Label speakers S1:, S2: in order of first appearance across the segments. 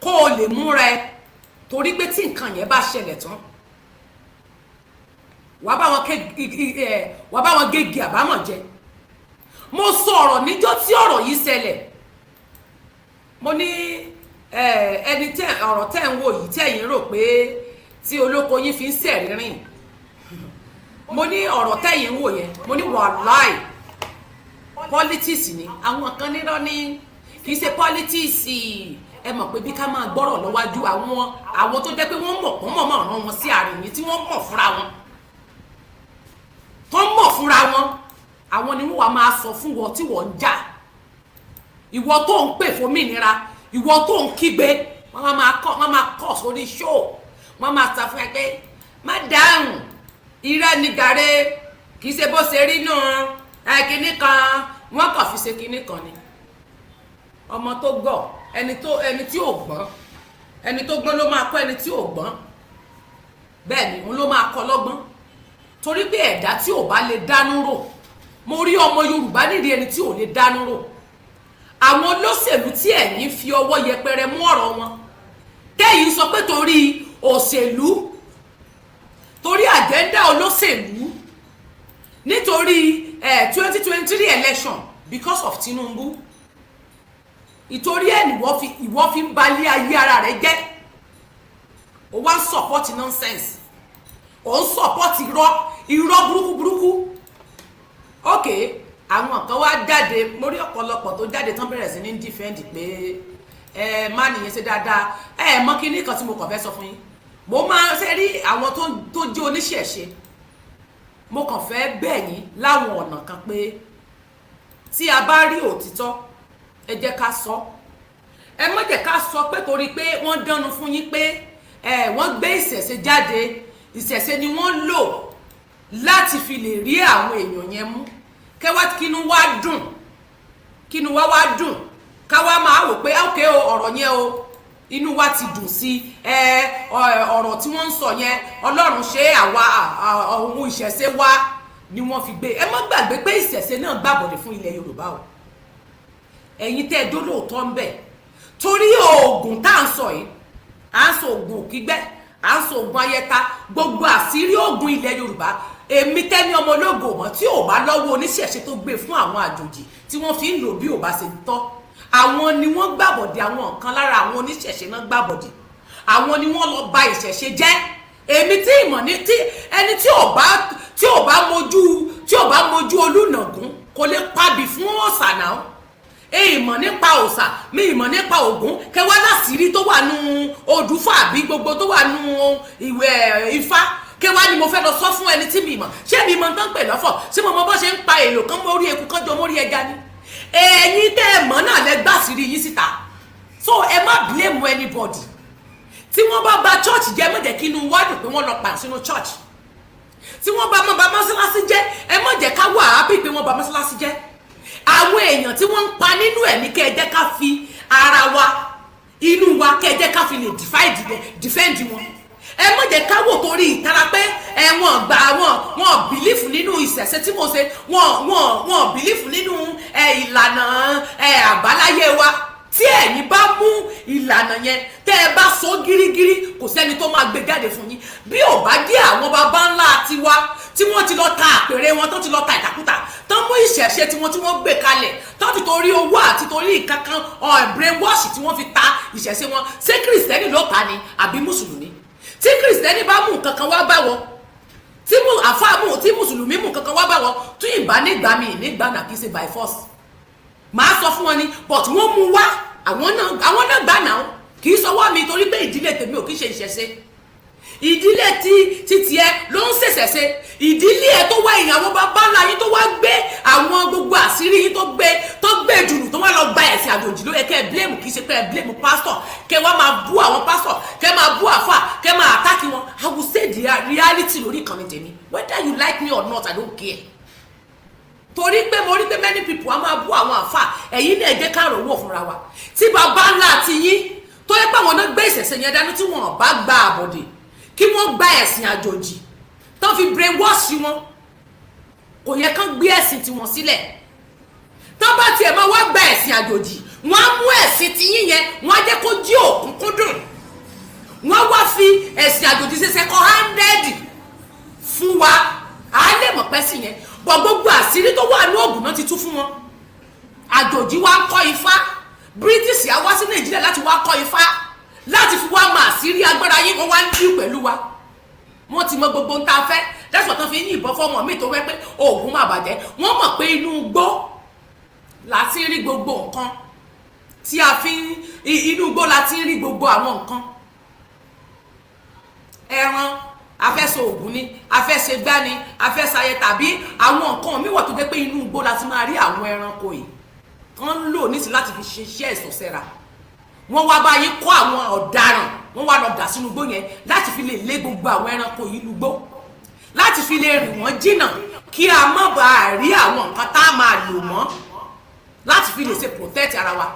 S1: kó o lè múra ẹ torí pé tí nǹkan yẹn bá ṣẹlẹ̀ tán wàá bá wọn gégi àbámọ̀ jẹ. mo sọ ọ̀rọ̀ níjọ́ tí ọ̀rọ̀ yìí ṣẹlẹ̀ mo ní ẹni ọ̀rọ̀ tẹ́ ń wò yìí tẹ́yìn rò pé tí olóko yín fi ń sẹ̀rí rìn mo ní ọ̀rọ̀ tẹ́yìn ń wò yẹn mo ní wàláì politics ni àwọn kan nírọ́ ní kì í ṣe politics ẹ mọ̀ pé bí ká máa gbọ́rọ̀ lọ́wájú àwọn tó jẹ́ pé wọ́n mọ̀ ràn wọn sí àárín yìí tí wọ́n mọ̀ fúnra wọn tó mọ̀ fúnra wọn àwọn ni wọ́n wá máa sọ fún wọn tí wọ́n ń jà ìwọ tó ń pè fòmìnira ìwọ tó ń kígbe wọ́n máa kọ́ sórí show wọ́n máa sọ fún ẹ pé má dáhùn irọ́ ni gàre kì í ṣe bó ṣe rí náà kinní kan wọ́n kàn fi ṣe kinní kan ni ọmọ tó gọ̀ ẹni tí ò gbọ́n ẹni tó gbọ́n ló máa kọ́ ẹni tí ò gbọ́n bẹ́ẹ̀ ni òun ló máa kọ́ lọ́gbọ́n torí pé ẹ̀dá tí ò bá lè dánú rò mo rí ọmọ Yorùbá nídìí ẹni tí ò lè dánú rò àwọn olóṣèlú tí ẹ̀yin fi ọwọ́ yẹpẹrẹ mú ọ̀rọ̀ wọn tẹ́yìn sọ pé torí òṣèlú torí àjẹ́ndà olóṣèlú nítorí 2023 election because of Tinubu ìtorí ẹ̀ ni ìwọ fi ń balẹ̀ ayé ara rẹ̀ jẹ́ o wá ń support nonsense o ń support irọ́ burúkú ok àwọn kan wá jáde mo rí ọ̀pọ̀lọpọ̀ tó jáde tán bẹ̀rẹ̀ sí ní defend pé má nìyẹn ṣe dáadáa mọ́ kíní kan tí mo kàn fẹ́ sọ fún yín mo máa ṣe rí àwọn tó jẹ́ oníṣẹ̀ṣe mo kàn fẹ́ bẹ̀ yín láwọn ọ̀nà kan pé tí a bá rí òtítọ́ ẹ jẹ́ ká sọ ẹ má jẹ́ ká sọ pé torí pé wọ́n dánu fún yín pé wọ́n gbé ìṣẹ̀ṣe jáde ìṣẹ̀ṣe ni wọ́n lò láti fi lè rí àwọn èèyàn yẹn mú kẹwàá kínú wá dùn káwá máa wò pé ókè o ọ̀rọ̀ yẹn o inú wa ti dùn sí ọ̀rọ̀ tí wọ́n ń sọ yẹn Ọlọ́run ṣe àwa ohun ìṣẹ̀ṣe wa ni wọ́n fi gbé ẹ má gbàgbé pé ìṣẹ̀ṣe náà gbàbọ̀dẹ̀ fún ilẹ̀ Yorùbá o ẹ̀yin tẹ́ ẹ dólóòótọ́ ń bẹ̀ torí oògùn tá à ń sọ yìí à ń sọ oògùn òkígbẹ́ à ń sọ oògùn ayẹta gbogbo àṣírí oògùn ilẹ̀ Yorùbá èmi tẹ́ni ọmọ ológo mọ́ tí ò bá lọ́wọ́ oníṣẹ̀ṣe tó gbé fún àwọn àjòjì tí wọ́n fi ń lò bí ò bá ṣe tọ́ àwọn ni wọ́n gbàbọ̀dẹ̀ àwọn nǹkan lára àwọn oníṣẹ̀ṣe náà gbàbọ̀dẹ̀ àwọn ni wọ́n lọ ba ìṣẹ̀ṣe jẹ́ èmi tí ìmọ̀ ní tí ẹni tí ò bá mojú olùnàgún kò lè pabì fún ọ̀sà náà ìmọ̀ nípa òòṣà mi ìmọ̀ nípa Ògún kẹwàá láṣìírí tó wà nù Odùfà àbí gbogbo tó wà nù ìwé Ifá kẹwàá ni mo fẹ́ lọ sọ fún ẹni tí mi mọ̀ ṣé mi mọ̀ tán pè lọ́fọ̀ ṣé mo mọ bó ṣe ń pa èlò kan mórí eku kan jọ mórí ẹja ni ẹ̀yin tẹ́ ẹ mọ̀ náà lẹ gbàṣírí yìí síta so ẹ má blame anybody tí wọ́n bá bà church jẹ́ má jẹ́ kí inú wá dùn pé wọ́n lọ pàṣẹ sínú church tí wọ́n bá mọ̀ bà mọ́sálásí jẹ́ ẹ má jẹ́ ká wà happy pé wọ́n bà mọ́sálásí jẹ́ àwọn èèyàn tí wọ́n ń pa nínú ẹ̀mí kẹ́ ẹ jẹ́ ká fi ara wa inú wa kẹ́ ẹ jẹ́ ká fi lè defend wọn ẹ má jẹ́ ká wò torí ìtara pé wọ́n bìlífù nínú ìṣẹ̀ṣe tí mo ṣe wọ́n bìlífù nínú ìlànà àbáláyé wa tí ẹ̀yin bá mú ìlànà yẹn tẹ́ ẹ bá sọ gírígírí kò sẹ́ni tó máa gbé jáde fún yín bí ò bá dé àwọn baba ńlá tiwa tí wọ́n ti lọ ta àpèrè wọn tó ti lọ ta ìtàkùtà tó mú ìṣẹ̀ṣe tí wọ́n gbé kalẹ̀ tó ti torí owó àti torí ìkankan brainwash tí wọ́n fi ta ìṣẹ̀ṣe wọn ṣé kìrìsìtẹ́nì ló ta ni àbí mùsùlùmí tí kìrìsìtẹ́nì bá mú nǹkan kan wá bá wọn tí mùsùlùmí mú nǹkan kan wá bá wọn tún ìbá nígbà mi nígbà náà kì í ṣe by force màá sọ fún wọn ni but wọ́n mú wá àwọn náà gbà náà kì í sọwọ́ mi torí pé ìdílé tèmi ò kì í ṣe ìṣẹ̀ṣe ìdílé tí tiẹ̀ ló ń ṣẹ̀ṣẹ̀ṣe ìdílé ẹ̀ tó wá ìyàwó bàbá ńlá yín tó wá gbé àwọn gbogbo àṣírí yín tó gbé jùlù tó wá lọ gba ẹ̀sìn àjòjì ló yẹ kẹ́ ẹ blame kì í ṣe pé ẹ blame pastor kẹ́ wá máa bú àwọn pastor kẹ́ máa bú àfà kẹ́ máa attack wọn I will say the reality lórí ìkànnì tèmi whether you like me or not I don't care torí pé mo rí pé many people a máa bú àwọn àfà ẹ̀yin náà jẹ́ ká rówó fúnra wa tí bàbá ńlá àti yín tó yẹ pé àwọn náà gbé ìṣẹ̀ṣe yẹn dání tí wọn bá gba àbọ̀dè kí wọ́n gba ẹ̀sìn àjòjì tó fi brainwash wọn kò yẹ kán gbé ẹ̀sìn tiwọn sílẹ̀ tó bá tiẹ̀ máa wá gba ẹ̀sìn àjòjì wọ́n á mú ẹ̀sìn ti yín yẹn wọ́n á jẹ́ kó jí òkúnkúndùn, wọ́n wá fi ẹ̀sìn àjòjì ṣe second handed fún wa, á lè mọ̀ pẹ́ sí yẹn. Bọ̀ gbogbo àṣírí tó wà ní Ògùn náà ti tú fún wọn. Àjòjì wa kọ́ ifá, British á wá sí Nàìjíríà láti wá kọ́ ifá, láti fi wá máa àṣírí agbára yín, wọ́n wá ń dí pẹ̀lú wa. Wọ́n ti mọ gbogbo ń ta fẹ́, lẹ́sọ̀ tán fi ń yìnbọn fọ́mọ mi tó wẹ́ pé Ògùn máa bàjẹ́. Wọ́n mọ̀ pé inú igbó láti rí gbogbo nǹkan tí a fi inú igbó láti rí gbogbo àwọn nǹkan. Ẹran afẹ́sọ Ògùn ni, afẹ́sẹ gbá ni, afẹ́sayẹ tàbí àwọn nǹkan mi wọ̀ tó jẹ́ pé inú igbó láti máa rí àwọn ẹranko yìí wọ́n ń lò nísì láti fi ṣiṣẹ́ ìsọ̀sẹ́ra. Wọ́n wá báyìí kọ́ àwọn ọ̀daràn, wọ́n wá lọ dà sínú igbó yẹn láti fi lè lé gbogbo àwọn ẹranko yìí lùgbó, láti fi lè rìn wọ́n jìnnà kí a má bàa rí àwọn nǹkan tá a máa lò mọ́, láti fi lè ṣe protect ara wa.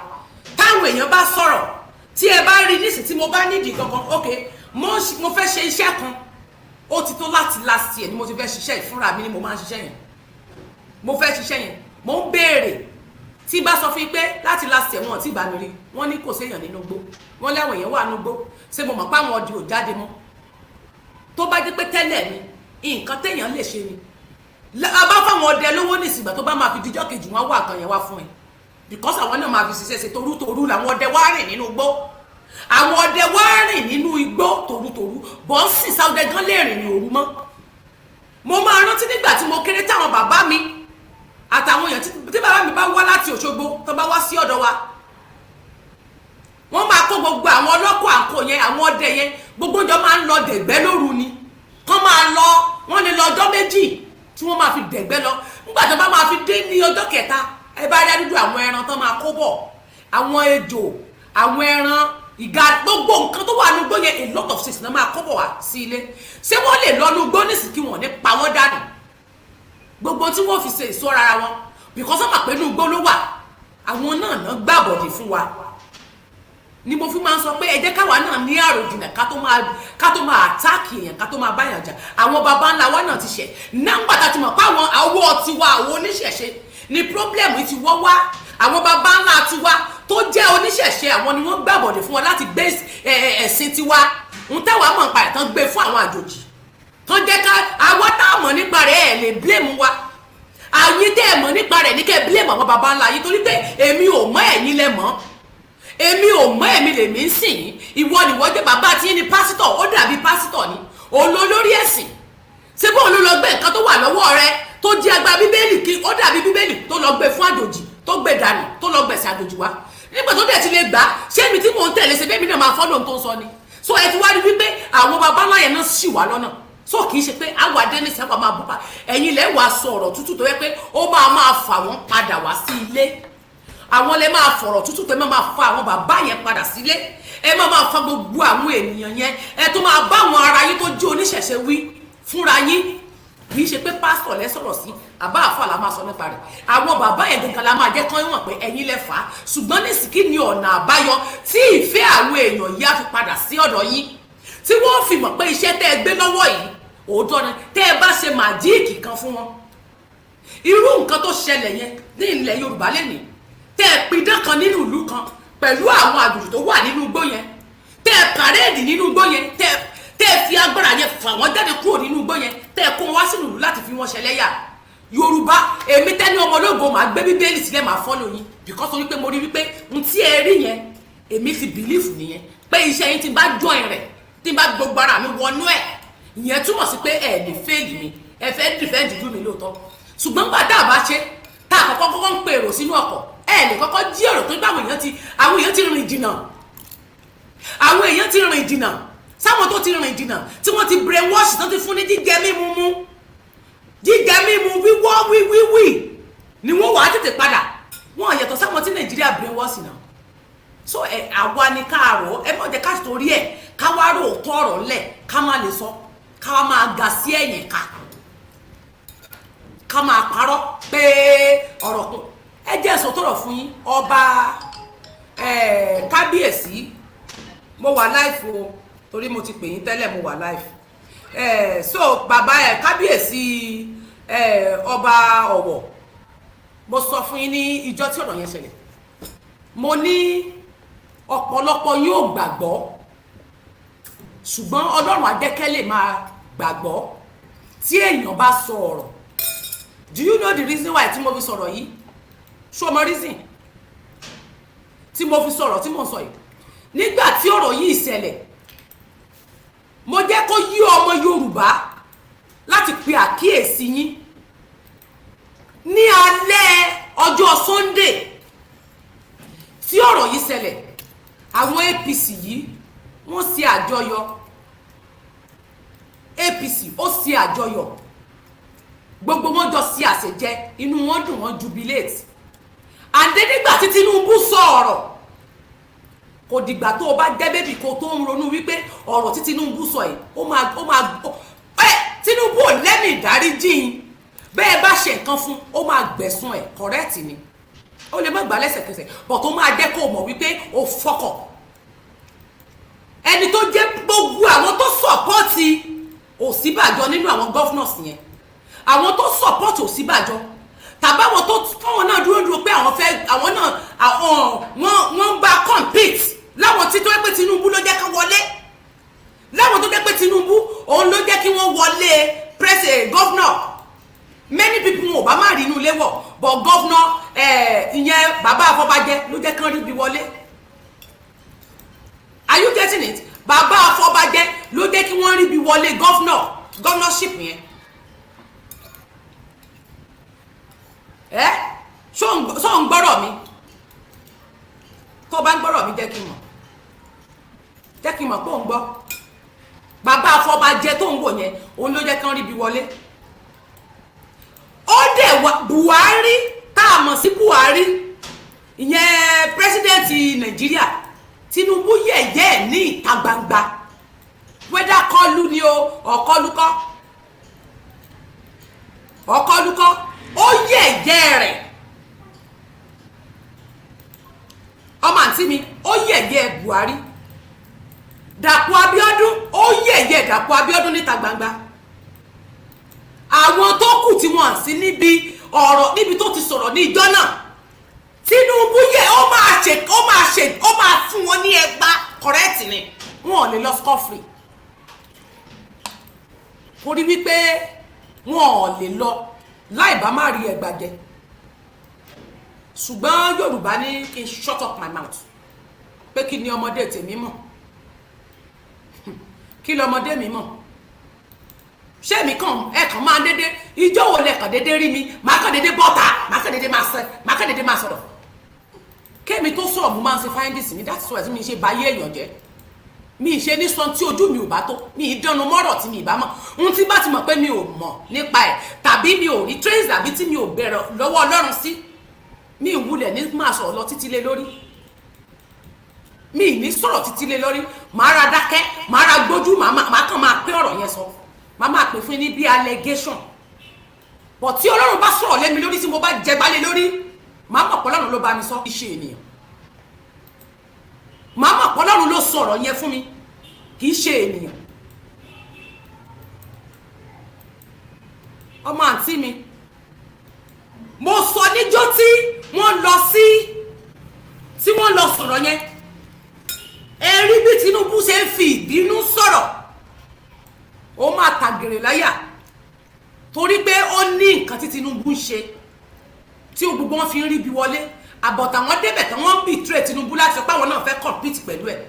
S1: Táwọn èèyàn bá sọ̀rọ̀, tí ẹ bá rí nísì tí mo bá nídìí kankan, ok mo fẹ́ ṣe iṣẹ́ kan, ó ti tó láti last year ni mo ti fẹ́ ṣiṣẹ́ ìfúnra mi ni mo máa ń ṣiṣẹ́ yẹn, mo fẹ́ ṣiṣẹ́ yẹn, mo ń béèrè. Tí bá sọ fún yín pé láti last year wọn ti bá mi rí, wọ́n ní kò séèyàn nínú igbó, wọ́n láwọn èèyàn wà nínú igbó, ṣé mo mọ̀ pé àwọn ọdẹ ò jáde mọ́? Tó bá jẹ́ pé tẹ́lẹ̀ ni nǹkan téèyàn lè ṣe ni, a bá fáwọn ọdẹ lówó ní ìsìgbà tó bá máa fi dijọ́ kejì wọn wá kan yẹn wá fún ẹ, because àwọn náà máa fi ṣiṣẹ́ ṣe torútorú làwọn ọdẹ wá rìn nínú igbó, àwọn ọdẹ wá rìn nínú igbó torútorú, bọ́ ń sì sáwọ́dẹ gan lè rìn ní òru mọ́. Mo máa rántí nígbà tí mo kéré táwọn bàbá mi àtàwọn èèyàn tí bàbá mi bá wá láti Òṣogbo tó bá wá sí ọ̀dọ̀ wa, wọ́n máa kó gbogbo àwọn ọlọ́kọ̀ àǹkó yẹn, àwọn ọdẹ yẹn, gbogbo ọjọ́ máa ń lọ dẹ̀gbẹ́ lóru ni, kán máa lọ, wọ́n lè lọ ọjọ́ méjì tí wọ́n máa fi dẹ̀gbẹ́ lọ. Nígbà tó bá máa fi dé ní ọjọ́ kẹta, ẹ bá rí àdúgbò àwọn ẹran tán máa kó bọ̀, àwọn ejò, àwọn ẹran ìga, gbogbo nǹkan tó wà nígbó yẹn, a lot of things náà máa kó bọ̀ wá sí ilé. Ṣé wọ́n lè lọ nígbó nísìnyí kí wọ́n ní pa wọ́n dànù? Gbogbo tí wọ́n fi ṣe ìṣọ́ra ara wọn, because wọ́n mọ̀ pé inú igbó ló wà, àwọn náà gbàbọ̀dì fún wa. Ni mo fi máa ń sọ pé ẹ jẹ́ káwa náà ní àròjìnà ká tó máa àtáàkì èèyàn, ká tó máa báyàn jà. Àwọn baba ńlá wa náà ti ṣẹ̀, náà ń gbàtà ti mọ̀ pé àwọn àwọ̀ tiwa, àwọn oníṣẹ̀ṣe ni problem ti wọ́ wá. Àwọn baba ńlá tiwa tó jẹ́ oníṣẹ̀ṣe, àwọn ni wọ́n gbàbọ̀dì fún wa láti gbé ẹ̀sìn tiwa ń tẹ́wàá mọ̀ nípa ẹ̀ tán gbé fún àwọn àjòjì, tán jẹ́ ká àwọn tá a mọ̀ nípa rẹ̀ ẹ̀ lè blame wa. Àyín tẹ́ ẹ̀ mọ̀ nípa rẹ̀ ní kẹ́ blame àwọn baba ńlá yìí, torí pé èmi ò mọ̀ ẹ̀yin lẹ mọ̀, èmi ò mọ̀ èmi lèmi ń sìn yín. Ìwọ ni wọ́n jẹ́ bàbá tí ní pásítọ̀, ó dàbí pásítọ̀ ni, olólórí ẹ̀sìn. Ṣé bó ló lọ gbé nǹkan tó wà lọ́wọ́ rẹ tó jẹ́ agbá bíbélì, kí ó dàbí bíbélì tó lọ gbé fún àjòjì, tó gbé dànù, tó lọ gbẹ̀sẹ̀ àjòjì wá. Nígbà tó dẹ̀ ti lè gbà, ṣé mi tí mò ń tẹ̀lé ṣe bẹ́ẹ̀ mi náà máa fọ́lọ́ tó ń sọ ni? So ẹ ti wá rí wípé àwọn baba ńlá yẹn náà ṣì wá lọ́nà. So kì í ṣe pé àwọn adé ní sábà máa bùpà, ẹ̀yin lẹ́ wàá sọ ọ̀rọ̀ tútù tó yẹ pé ó máa fà wọ́n padà wá sí ilé. Àwọn lẹ́ máa fọ̀rọ̀ tútù tó máa fa àwọn bàbá yẹn padà sílé. Ẹ máa fa gbogbo àwọn ènìyàn yẹn, ẹ tó máa bá àwọn ara yín tó jẹ́ oníṣẹ̀ṣe wí fúnra yín. Kì í ṣe pé pásítọ̀ lẹ́ sọ̀rọ̀ sí, àbá àfà la máa sọ nípa rẹ̀. Àwọn bàbá yẹn gangan la máa jẹ́ kán wọ̀n pé ẹ̀yin lẹ fà á. Ṣùgbọ́n nísìkí ni ọ̀nà àbáyọ tí ìfẹ́ àwọn èèyàn yìí á fi padà sí ọ̀dọ̀ yín, tí wọ́n fi mọ̀ pé iṣẹ́ tẹ́ ẹ gbé lọ́wọ́ yìí òótọ́ ni. Tẹ́ ẹ bá ṣe màjíìkì kan fún wọn, irú nǹkan tó ṣẹlẹ̀ yẹn ní ilẹ̀ Yorùbá lẹ́nìí, tẹ́ ẹ pidán kan nínú ìlú kan pẹ̀lú àwọn àgùntàn tó wà nínú igbó yẹn, tẹ́ ẹ pàréèdì nínú igbó yẹn, tẹ́ ẹ fi agbára yẹn fà wọ́n jáde kúrò nínú igbó yẹn, tẹ́ ẹ kó wọn wá sínú ìlú láti fi wọn ṣẹlẹ́yà. Yorùbá, èmi tẹ́ni ọmọ ológo máa gbé bíbélì sílẹ̀ máa follow yín, because torí pé mo rí wípé n tí ẹ rí yẹn èmi ti believe nìyẹn, pé iṣẹ́ yín ti bá join rẹ̀, tí bá gbogbo ara mi wọnú ẹ̀, ìyẹn túmọ̀ sí pé ẹ lè fail mi, ẹ fẹ́ defend ìlú mi lóòótọ́. Ṣùgbọ́n gbà tá a bá ṣe, tá a kọ́kọ́ ń pe èrò sínú ọkọ̀, ẹ lè kọ́kọ́ jí ọ̀rọ̀ tó gbà àwọn èèyàn ti rìn jìnnà, àwọn èèyàn ti rìn jìnnà, sáwọn tó ti rìn jìnnà tí wọ́n ti brainwash, tó ti fún ní jíjẹ mímu mú, jíjẹ mímu wíwọ́ wíwí ni wọ́n wà á tètè padà. Wọ́n yàtọ̀ sáwọn tí Nàìjíríà brainwash náà. So àwa ni káàrọ̀, ẹ mọ̀ jẹ́ ká torí ẹ̀ ká wá rò tó ọ̀rọ̀ lẹ̀, ká má lè sọ, ká wá máa ga sí ẹ̀yìn ká máa parọ́ pé ọ̀rọ̀ tó. Ẹ jẹ́ sọ tọ̀rọ̀ fún yín, ọba kábíyèsí, mo wà live o, torí mo ti pè yín tẹ́lẹ̀, mo wà live. So bàbá kábíyèsí ọba Ọ̀wọ̀, mo sọ fún yín ní ìjọ tí ọ̀rọ̀ yẹn ṣẹlẹ̀, mo ní ọ̀pọ̀lọpọ̀ yóò gbàgbọ́ ṣùgbọ́n Ọlọ́run á jẹ́ kẹ́ lè máa gbàgbọ́ tí èèyàn bá sọ ọ̀rọ̀. Do you know the reason why tí mo fi sọ̀rọ̀ yìí? Ṣó mọ reason tí mo fi sọ̀rọ̀ tí mo sọ yìí? Nígbà tí ọ̀rọ̀ yìí ṣẹlẹ̀, mo jẹ́ kó yí ọmọ Yorùbá láti pe àkíyèsí yín ní alẹ́ ọjọ́ Sunday tí ọ̀rọ̀ yìí ṣẹlẹ̀. Àwọn APC yìí wọ́n ṣe àjọyọ̀, APC ó ṣe àjọyọ̀, gbogbo wọn jọ ṣe àṣejẹ, inú wọn dùn, wọn jubilate. Àǹdé nígbà tí Tinubu sọ ọ̀rọ̀, kò dìgbà tó o bá jẹ́ bébì kó tó ń ronú wípé ọ̀rọ̀ tí Tinubu sọ yìí ó máa Tinubu ò lẹ́mìí ìdáríjì, bẹ́ẹ̀ bá ṣe nǹkan fún ó máa gbẹ̀sùn ẹ̀, correct ni. Ó lè má gbà lẹ́sẹ̀kẹsẹ̀ but ó máa jẹ́ kó o mọ̀ wípé ó fọkọ̀. Ẹni tó jẹ́ gbogbo àwọn tó sọ̀pọ́ọ̀tì Ọ̀ṣínbàjò nínú àwọn governors yẹn, àwọn tó sọ̀pọ́ọ̀tì Ọ̀ṣínbàjò tàbí àwọn tó fọwọ́n náà dúró pé àwọn náà wọ́n bá compete láwọn tí tó jẹ́ pé Tinubu ló jẹ́ ká wọlé, láwọn tó jẹ́ pé Tinubu òun ló jẹ́ kí wọ́n wọlé president governor. Many people wọn ò bá má rí inú ilé wọ̀ but governor ìyẹn bàbá Afọbajẹ ló jẹ́ kán rí bí wọlé. Are you getting it? Bàbá Afọbajẹ ló jẹ́ kí wọ́n rí bí wọlé governorship yẹn. Ṣó ń gbọ́rọ̀ mi? Tó bá ń gbọ́rọ̀ mi jẹ́ kí n mọ̀ pé ó ń gbọ́. Bàbá Afọbajẹ tó ń wò yẹn òun ló jẹ́ kán rí bí wọlé. Ó dẹ̀ wá Buhari tá a mọ̀ sí Buhari ìyẹn pírẹsidẹ́ǹtì Nàìjíríà, Tinubu yẹ̀yẹ́ ní ìta gbangba, wẹ́dà kọlu ni o ọ̀kọlùkọ́ ó yẹ̀yẹ́ rẹ̀. Ọmọ àǹtí mi ó yẹ̀yẹ́ Buhari. Dàpọ̀ Abíọ́dún ó yẹ̀yẹ́ Dàpọ̀ Abíọ́dún níta gbangba. Àwọn tó kù tí wọ́n sí níbi tó ti sọ̀rọ̀ ní ìjọ náà, Tinubu yẹ ó máa fún wọn ní ẹgbà, correct ni. Wọn ò lè lọ score free torí wípé wọn ò lè lọ láì bá má rí ẹgbà jẹ. Ṣùgbọ́n Yorùbá ní kí n shut up my mouth pé kí ni ọmọdé tèmi mọ̀, kí lọmọdé mi mọ̀. Ṣé mi kàn ẹ̀kan máa dédé ìjọ wo lẹ́kàn dédé rí mi máa kàn dédé bọ́ta máa kàn dédé máa sọ̀rọ̀. Kémi tó sọ̀rọ̀ mo máa ń ṣe findings mi, that's why mi ṣe báyé èèyàn jẹ́. Mi ṣe ní sọ tí ojú mi ò bá tó, mi ìdánu mọ́rọ̀ tí mi ìbá mọ̀, ohun tí bá ti mọ̀ pé mi ò mọ̀ nípa ẹ̀ tàbí mi ò rí trace àbí tí mi ò bẹ̀rẹ̀ lọ́wọ́ Ọlọ́run sí, mi ìwúlẹ̀ ní máa sọ̀rọ̀ lọ títí lé lórí. Mi ní sọ̀rọ̀ títí lé lórí, màá ra dákẹ́, màá ra gbójú, màá kàn máa pé ọ̀rọ̀ yẹn sọ, màá máa pè fún ní bí allegation. But tí Ọlọ́run bá sọ̀rọ̀ lé mi lórí tí mo bá jẹgbálé lórí, màá mọ̀ pé Ọlọ́run ló bá mi sọ, kì í ṣe ènìyàn. Màá mọ̀ pé Ọlọ́run ló sọ̀rọ̀ yẹn fún mi, kì í ṣe ènìyàn. Ọmọ àǹtí mi, mo sọ níjọ́ tí wọ́n lọ sọ̀rọ̀ yẹn, ẹ rí bí Tinubu ṣe ń fi ìbínú sọ̀rọ̀, ó máa tàgèrè láyà torí pé ó ní nǹkan tí Tinubu ń ṣe tí gbogbo wọn fi ń rí bí wọlé. Àbọ̀tà wọn débẹ̀ tán wọ́n ń betray Tinubu láti sọ pé àwọn náà fẹ́ compete pẹ̀lú ẹ̀.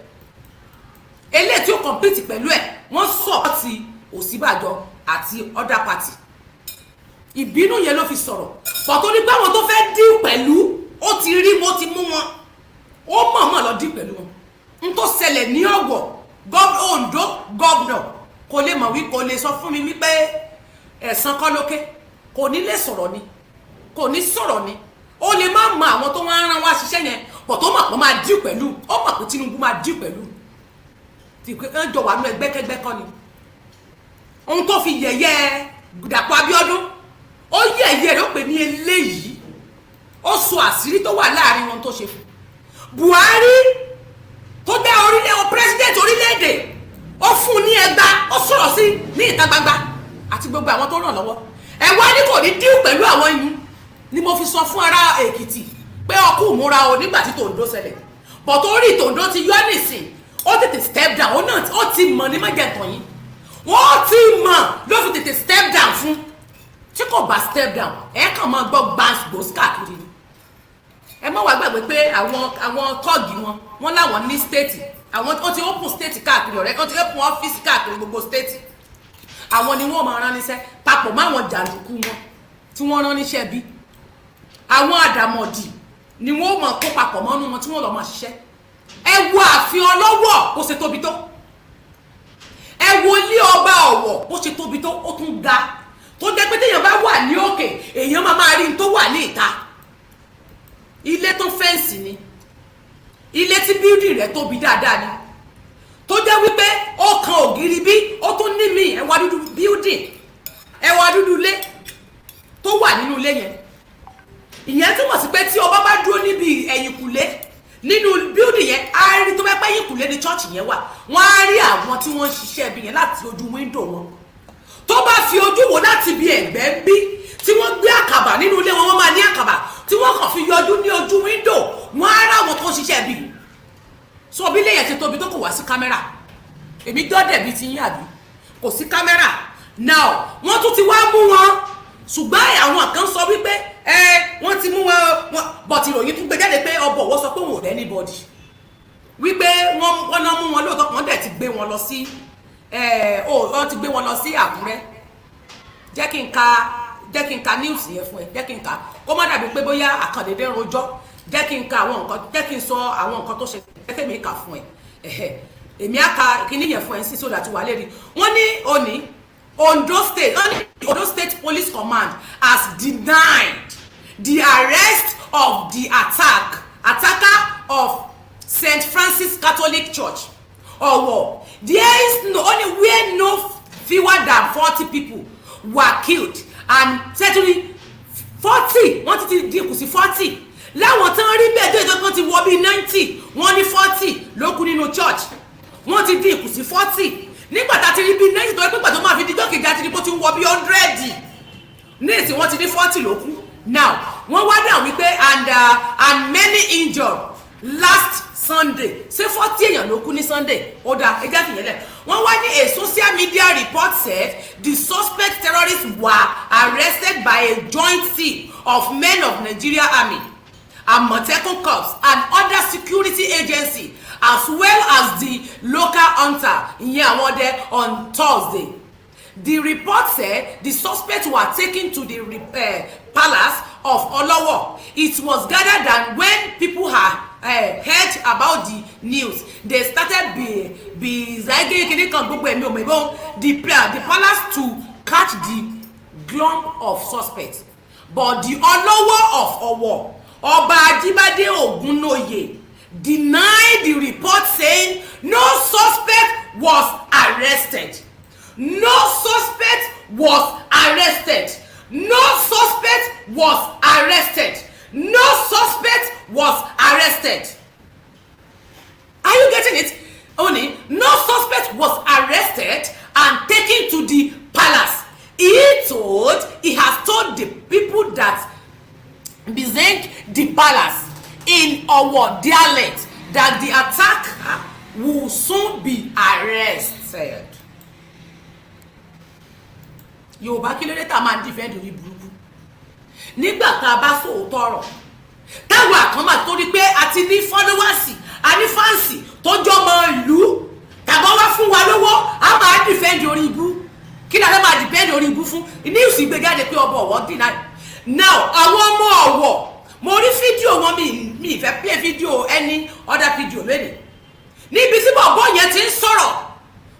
S1: Eléyìí tí ó compete pẹ̀lú ẹ̀ wọ́n sọ̀tì Ọ̀ṣínbàjò àti other party. Ìbínú yẹn ló fi sọ̀rọ̀ pọ̀ torí pé àwọn tó fẹ́ deal pẹ̀lú ó ti rí mo ti mú wọn, ó mọ̀ọ́mọ̀ lọ deal pẹ̀lú wọn. N tó ṣẹlẹ̀ ní Ọ̀wọ̀ Ondo governor kò lè mọ̀ wí, kò lè sọ fún mi wípé ẹ̀san kọ́ lókè, kò ní lè sọ̀rọ̀ ni, kò ní sọ̀rọ̀ ni. Ó lè má mọ àwọn tó wọ́n rán wá ṣiṣẹ́ yẹn pọ̀ tó mọ̀ pé máa deal pẹ̀lú, ó mọ̀ pé Tinubu máa deal pẹ̀lú. Tí pé ń jọ wà nú ẹgbẹ́kẹ́gbẹ́ kọ́ ni. Ohun tó fi yẹ̀yẹ́ Dàpọ̀ Abíọ́dún, ó yẹ̀yẹ́ rẹ̀ ó pè ní eléyìí, ó sọ àṣírí tó wà láàrin wọn tó ṣe fún. Buhari tó jẹ́ president orílẹ̀-èdè, ó fún ní ẹgbà, ó sọ̀rọ̀ sí ní ìta gbangba àti gbogbo àwọn tó ràn lọ́wọ́. Ẹ wá ní kò ní díù pẹ̀lú àwọn inú ni mo fi sọ fún ará Èkìtì pé ọkú múra o nígbà tí tòǹdó ṣẹlẹ̀ but orí tòǹdó ti yọ nísìn ó tètè step down ó náà ó ti mọ̀ ní májẹ̀ntàn yìí wọ́n ti mọ̀ ló fi tètè step down fún tí kò bá step down ẹ kàn máa gbọ́ gbàgbós káàkiri ni ẹ má wá gbàgbé pé àwọn tọ́ọ̀gì wọn láwọn ní state àwọn ó ti open state káàkiri ọ̀rẹ́ ó ti open office káàkiri gbogbo state àwọn ni wọ́n máa rán níṣẹ́ papọ̀ máwọn jàǹdùkú wọn tí wọ́n rán níṣẹ́ bí àwọn àdàmọ̀dì ni wọ́n máa kó papọ̀ mọ́nú wọn tí wọ́n lọ máa ṣiṣẹ́ ẹ wo ààfin ọlọ́wọ̀ bó ṣe tóbi tó ẹ wo ilé ọba ọ̀wọ̀ bó ṣe tóbi tó ó tún ga tó jẹ́ pé téèyàn bá wà ní òkè èèyàn máa rí n tó wà ní ìta ilé tó fẹ́ǹsì ni ilé tí bíúdì rẹ̀ tóbi dáadáa ni tó jẹ́ wípé ó kan ògiri bí ó tún ní mi ẹwà dúdú bíúdì ẹwà dúdú ilé tó wà nínú ilé yẹn ìyẹn túmọ̀ sí pé tí ọba bá dúró níbi ẹ̀yìnkùlé nínú bíúdì yẹn á rí tó bá pẹ́ ẹ̀yìnkùlé ní chọ́ọ̀chì yẹn wà wọ́n á rí àwọn tí wọ́n ń ṣiṣẹ́ ibi yẹn láti ojú wíńdò wọn tó bá fi ojú wò láti ibi ẹ̀gbẹ́ ń bí tí wọ́n gbé àkàbà nínú ilé wọn wọ́n máa ní àkàbà tí wọ́n kàn fi yọjú ní ojú wíńdò wọ́n á ráwọn tó ń ṣiṣẹ́ ibi so bí ilé yẹn ti tóbi tó kò wá sí kámẹ́rà èmi dọ́dẹ̀ bí ti yín àbí kò sí kámẹ́rà now wọ́n tún ti wá mú wọn ṣùgbọ́n àwọn kan sọ wípé wọ́n ti mú wọn bọ̀tì ìròyìn tún gbé jáde pé ọbọ̀ wọ́n sọ pé wọn ò rẹ́ anybody wípé wọ́n náà mú wọn lóòótọ́ wọ́n dẹ̀ ti gbé wọn lọ sí wọ́n ti gbé wọn lọ sí Àkúrẹ́ jẹ́ kí n ka news yẹn fún ẹ jẹ́ kí n ka kó má dàbí pé bóyá àkàndédé rojọ́ jẹ́ kí n ka àwọn nǹkan jẹ́ kí n sọ àwọn nǹkan tó ṣe jẹ́ kí èmi kà fún ẹ èmi á ka kíní yẹn fún ẹ sí sódà tí wà lè rí wọ́n ní òní Ondo State Police Command has denied the arrest of the attacker of St. Francis Catholic Church Owo. There is only where no fewer than 40 people were killed and certainly 40 wọ́n ti dínkù sí 40 láwọn tán rí bẹ́ẹ̀ tó ìjọba ti wọ bí 90 wọ́n ní 40 ló kú nínú church wọ́n ti dínkù sí 40 nígbà tá ti rí bí 90 tó pípà tó máa fi díjọ́ kejì àti dípò tí ń wọ bí 100 ní èsì wọ́n ti ní 40 ló kú now wọ́n wá dà wípé and many injured last Sunday ṣé 40 èèyàn ló kú ní Sunday ó dá ẹjẹ́ fìyẹn lẹ̀ wọ́n wá ní a social media report said the suspect terrorists were arrested by a joint team of men of Nigeria Army, Amotekun Corps and other security agency as well as the local hunter ìyẹn àwọn ọdẹ on Thursday. The report said the suspects were taken to the palace of Olowo. It was gathered that when people had heard about the news, they started the palace to catch the glump of suspects. But the Olowo of Owo, Oba Ajibade Ogunoye, denied the report, saying no suspect was arrested. No suspect was arrested. No suspect was arrested. No suspect was arrested. Are you getting it? Only no suspect was arrested and taken to the palace. He has told the people that beside the palace in our dialect that the attacker will soon be arrested. Yorùbá kí ló dé tá máa defend orí burúkú nígbà tá bá sòótọ́ ọ̀rọ̀ táwọn àkànmá torí pé a ti ní followers a ní fans tó jọmọ ìlú tàbá wá fún wa lówó a máa defend orí ibú kí la fẹ́ máa defend orí ibú fún news gbé jáde pé ọbọ̀ ọ̀wọ́ deny now àwọn ọmọ ọ̀wọ̀ mo rí fídíò wọn mi ìfẹ́ play fídíò any other video lónìí níbi tí bọ̀bọ̀ yẹn ti ń sọ̀rọ̀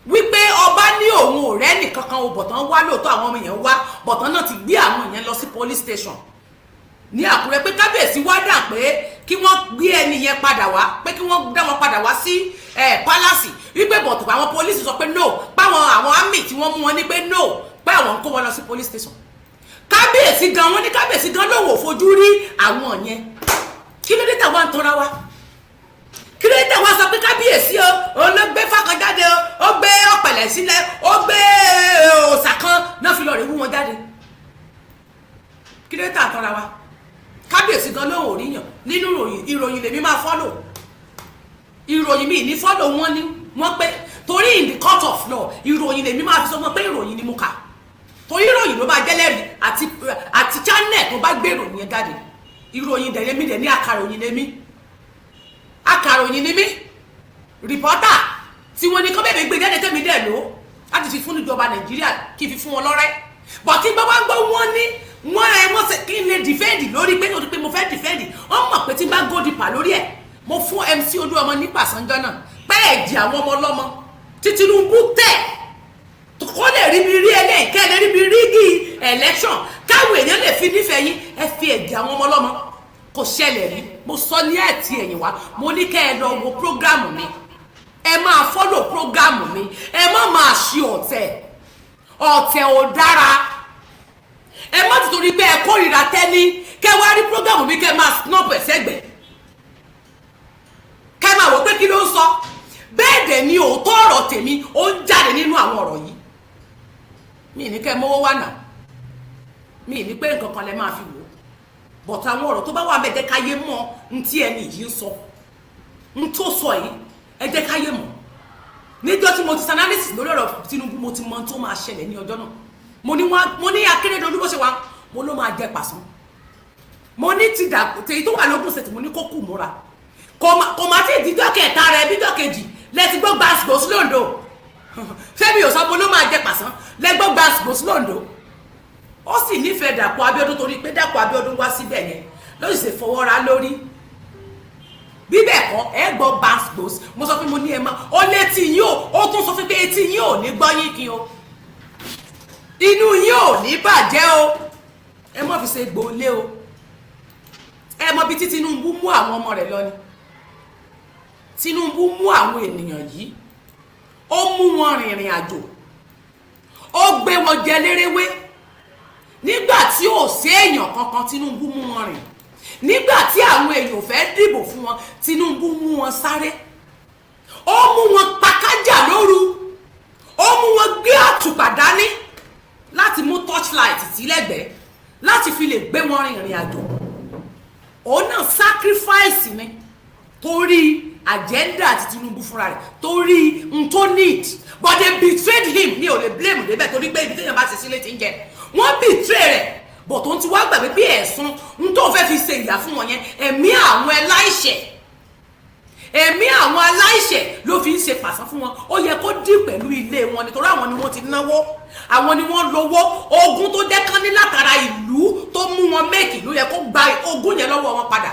S1: wípé ọba ní òun ò rẹ́ nìkankan o bọ̀tán wá lóòótọ́ àwọn ọmọ èèyàn wá bọ̀tán náà ti gbé àwọn èèyàn lọ sí police station ní Àkúrẹ́ pé kábíyèsí wá dà pé kí wọ́n gbé ẹni yẹn padà wá pé kí wọ́n dá wọn padà wá sí palace wípé bọ̀tù àwọn police sọ pé no páwọn àwọn army tí wọ́n mú wọn ní pé no pé àwọn ń kó wọn lọ sí police station kábíyèsí gan wọn ní kábíyèsí gan lòun ò fojú rí àwọn yẹn kí ló dé tàwọn ń tanra wa kí ló dé tàwọn sọ pé kábíyèsí o ló gbé fákan jáde ó gbé ọ̀pẹ̀lẹ̀ sílẹ̀ ó gbé òòṣà kan náà fi lọ rè wú wọn jáde kí ló dé tà tanra wa kábíyèsí gan lóhùn òríyàn nínú ìròyìn lèmi máa follow ìròyìn mi ní follow wọn ní wọn pé torí in the court of law ìròyìn lèmi máa fi sọ fún pé ìròyìn ni mo kà torí ìròyìn ló bá jẹ́lẹ́rìí àti channel tó bá gbé ìròyìn yẹn jáde ìròyìn dẹ̀ lèmi dẹ̀ ní akàròyìn ni mí rìpọ́tà tí wọ́n ní kọ́ bẹ́ẹ̀ gbé jáde tẹ́mi dẹ̀ lò láti fi fún ìjọba Nàìjíríà kí n fi fún wọn lọ́rẹ́ bọ̀ tí gbọ́ wọ́n ní wọ́n ṣe kí n lè dìfẹ́ǹdì lórí pé mo fẹ́ dìfẹ́ǹdì wọ́n mọ̀ pé tí bá gòdìpà lórí ẹ̀ mo fún MC Olúọmọ ní pàṣánjọ́ náà pé ẹ̀jì àwọn ọmọ ọlọ́mọ tí Tinubu tẹ̀ kó lè rí mi rí ẹlẹ́yìn kẹ́ lè rí mi rí gí election káwọn èèyàn lè fi nífẹ̀ẹ́ yín ẹ fi ẹ̀jì àwọn ọmọ ọlọ́mọ kò ṣẹlẹ̀ rí mo sọ ní ẹ̀tì ẹ̀yìn wá mo ní kẹ́ ẹ lọ wo prógrámù mi ẹ máa fọ́lò prógrámù mi ẹ má máa ṣe ọ̀tẹ̀ ò dára ẹ má ti torí pé ẹ kórìíra tẹ́ni kẹ́ wá rí prógrámù mi kẹ́ máa snap ẹ̀ sẹ́gbẹ̀ẹ́ kẹ́ máa wò pé kí ló ń sọ bẹ́ẹ̀ dẹ̀ ni òótọ́ ọ̀rọ̀ tèmi ó ń jáde nínú àwọn ọ̀rọ̀ yìí mi ní kẹ́ mọ́wọ́ wà náà mi ní pé nǹkan kan lẹ máa fi wò but àwọn ọ̀rọ̀ tó bá wà bẹ́ẹ̀ jẹ́ káyé mọ̀ n tí ẹni yìí ń sọ n tó sọ yìí ẹ jẹ́ káyé mọ̀ níjọ́ tí mo ti analysis lórí ọ̀rọ̀ Tinubu mo ti mọ̀ tó máa ṣẹlẹ̀ ní ọjọ́ náà mo ní Akérédolú bó ṣe wà mo ló máa jẹ pàṣán mo ní ti dà tèyí tó wà lógún ṣètì mo ní kó kù múra kò má tí ìdíjọ́ kẹta rẹ bíjọ́ kejì lẹ́tí gbọ́ gbàsgbò sí lóńdó fẹ́mi ò sọ mo ló máa jẹ pàṣán lẹ́gbọ́ gbàsgbò sí lóńdó ó sì nífẹ̀ẹ́ Dàpọ̀ Abíọ́dún torí pé Dàpọ̀ Abíọ́dún wá síbẹ̀ yẹn ló sì ṣe fọwọ́ra lórí bíbẹ̀ kọ́ ẹ gbọ́ gbàsgbò mo sọ fún mo ní ẹ má ó létí yín ó tún sọ fún pé etí yín ò ní gbọ́ yín kí o inú yín ò ní bàjẹ́ o ẹ má fi ṣe gbòólé o ẹ mọ bí tí Tinubu mú àwọn ọmọ rẹ̀ lọ ni Tinubu mú àwọn ènìyàn yìí ó mú wọn rìnrìn àjò ó gbé wọn jẹ lérewé nígbà tí ò sí èèyàn kankan Tinubu mú wọn rìn nígbà tí àwọn èèyàn fẹ́ dìbò fún wọn Tinubu mú wọn sáré ó mú wọn pakájà lóru ó mú wọn gbé àtùpà dání láti mú torchlight sí lẹ́gbẹ̀ẹ́ láti fi lè gbé wọn rìnrìn àjò òun náà sacrifice ni torí agenda àti Tinubu fúnra rẹ̀ torí n tó need but they betrayed him mi ò lè blame débẹ̀ torí pé ibi téèyàn bá ṣe sílé ti ń jẹ wọ́n betray rẹ̀ but òun ti wá gbàgbé bí ẹ̀sùn n tó fẹ́ fi ṣe ìyà fún wọn yẹn ẹ̀mí àwọn aláìṣẹ̀ ló fi ń ṣe pàṣán fún wọn ó yẹ kó dì pẹ̀lú ilé wọn nítorí àwọn ni wọ́n ti náwó àwọn ni wọ́n lówó ogún tó jẹ́ kán ní látara ìlú tó mú wọn méèkì ló yẹ kó gba ogún yẹn lọ́wọ́ wọn padà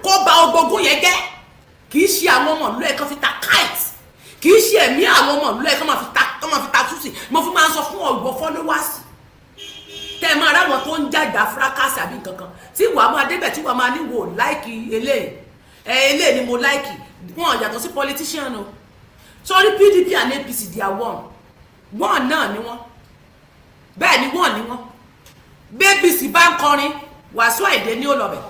S1: kó ba ogún yẹn jẹ́ kì í ṣe àwọn ọmọ ìlú ẹ̀ kan fi ta kite kì í ṣe ẹ̀mí àwọn ọmọ ìlú ẹ̀ kan máa fi ta túsì mo fi máa ń sọ fún ọ̀gbọ́n followers tẹ́ ẹ máa ráwọn tó ń jàjà fracas àbí nǹkan kan tí wàá máa débẹ̀ tí wàá máa ní wò láìkì eléyìí ni mo láìkì wọn yàtọ̀ sí politician o sorry PDP and APC they are one náà ni wọ́n bẹ́ẹ̀ ni wọ́n ni wọ́n BBC bá ń kọrin Wàsíù Àyìndé ní olọ́bẹ̀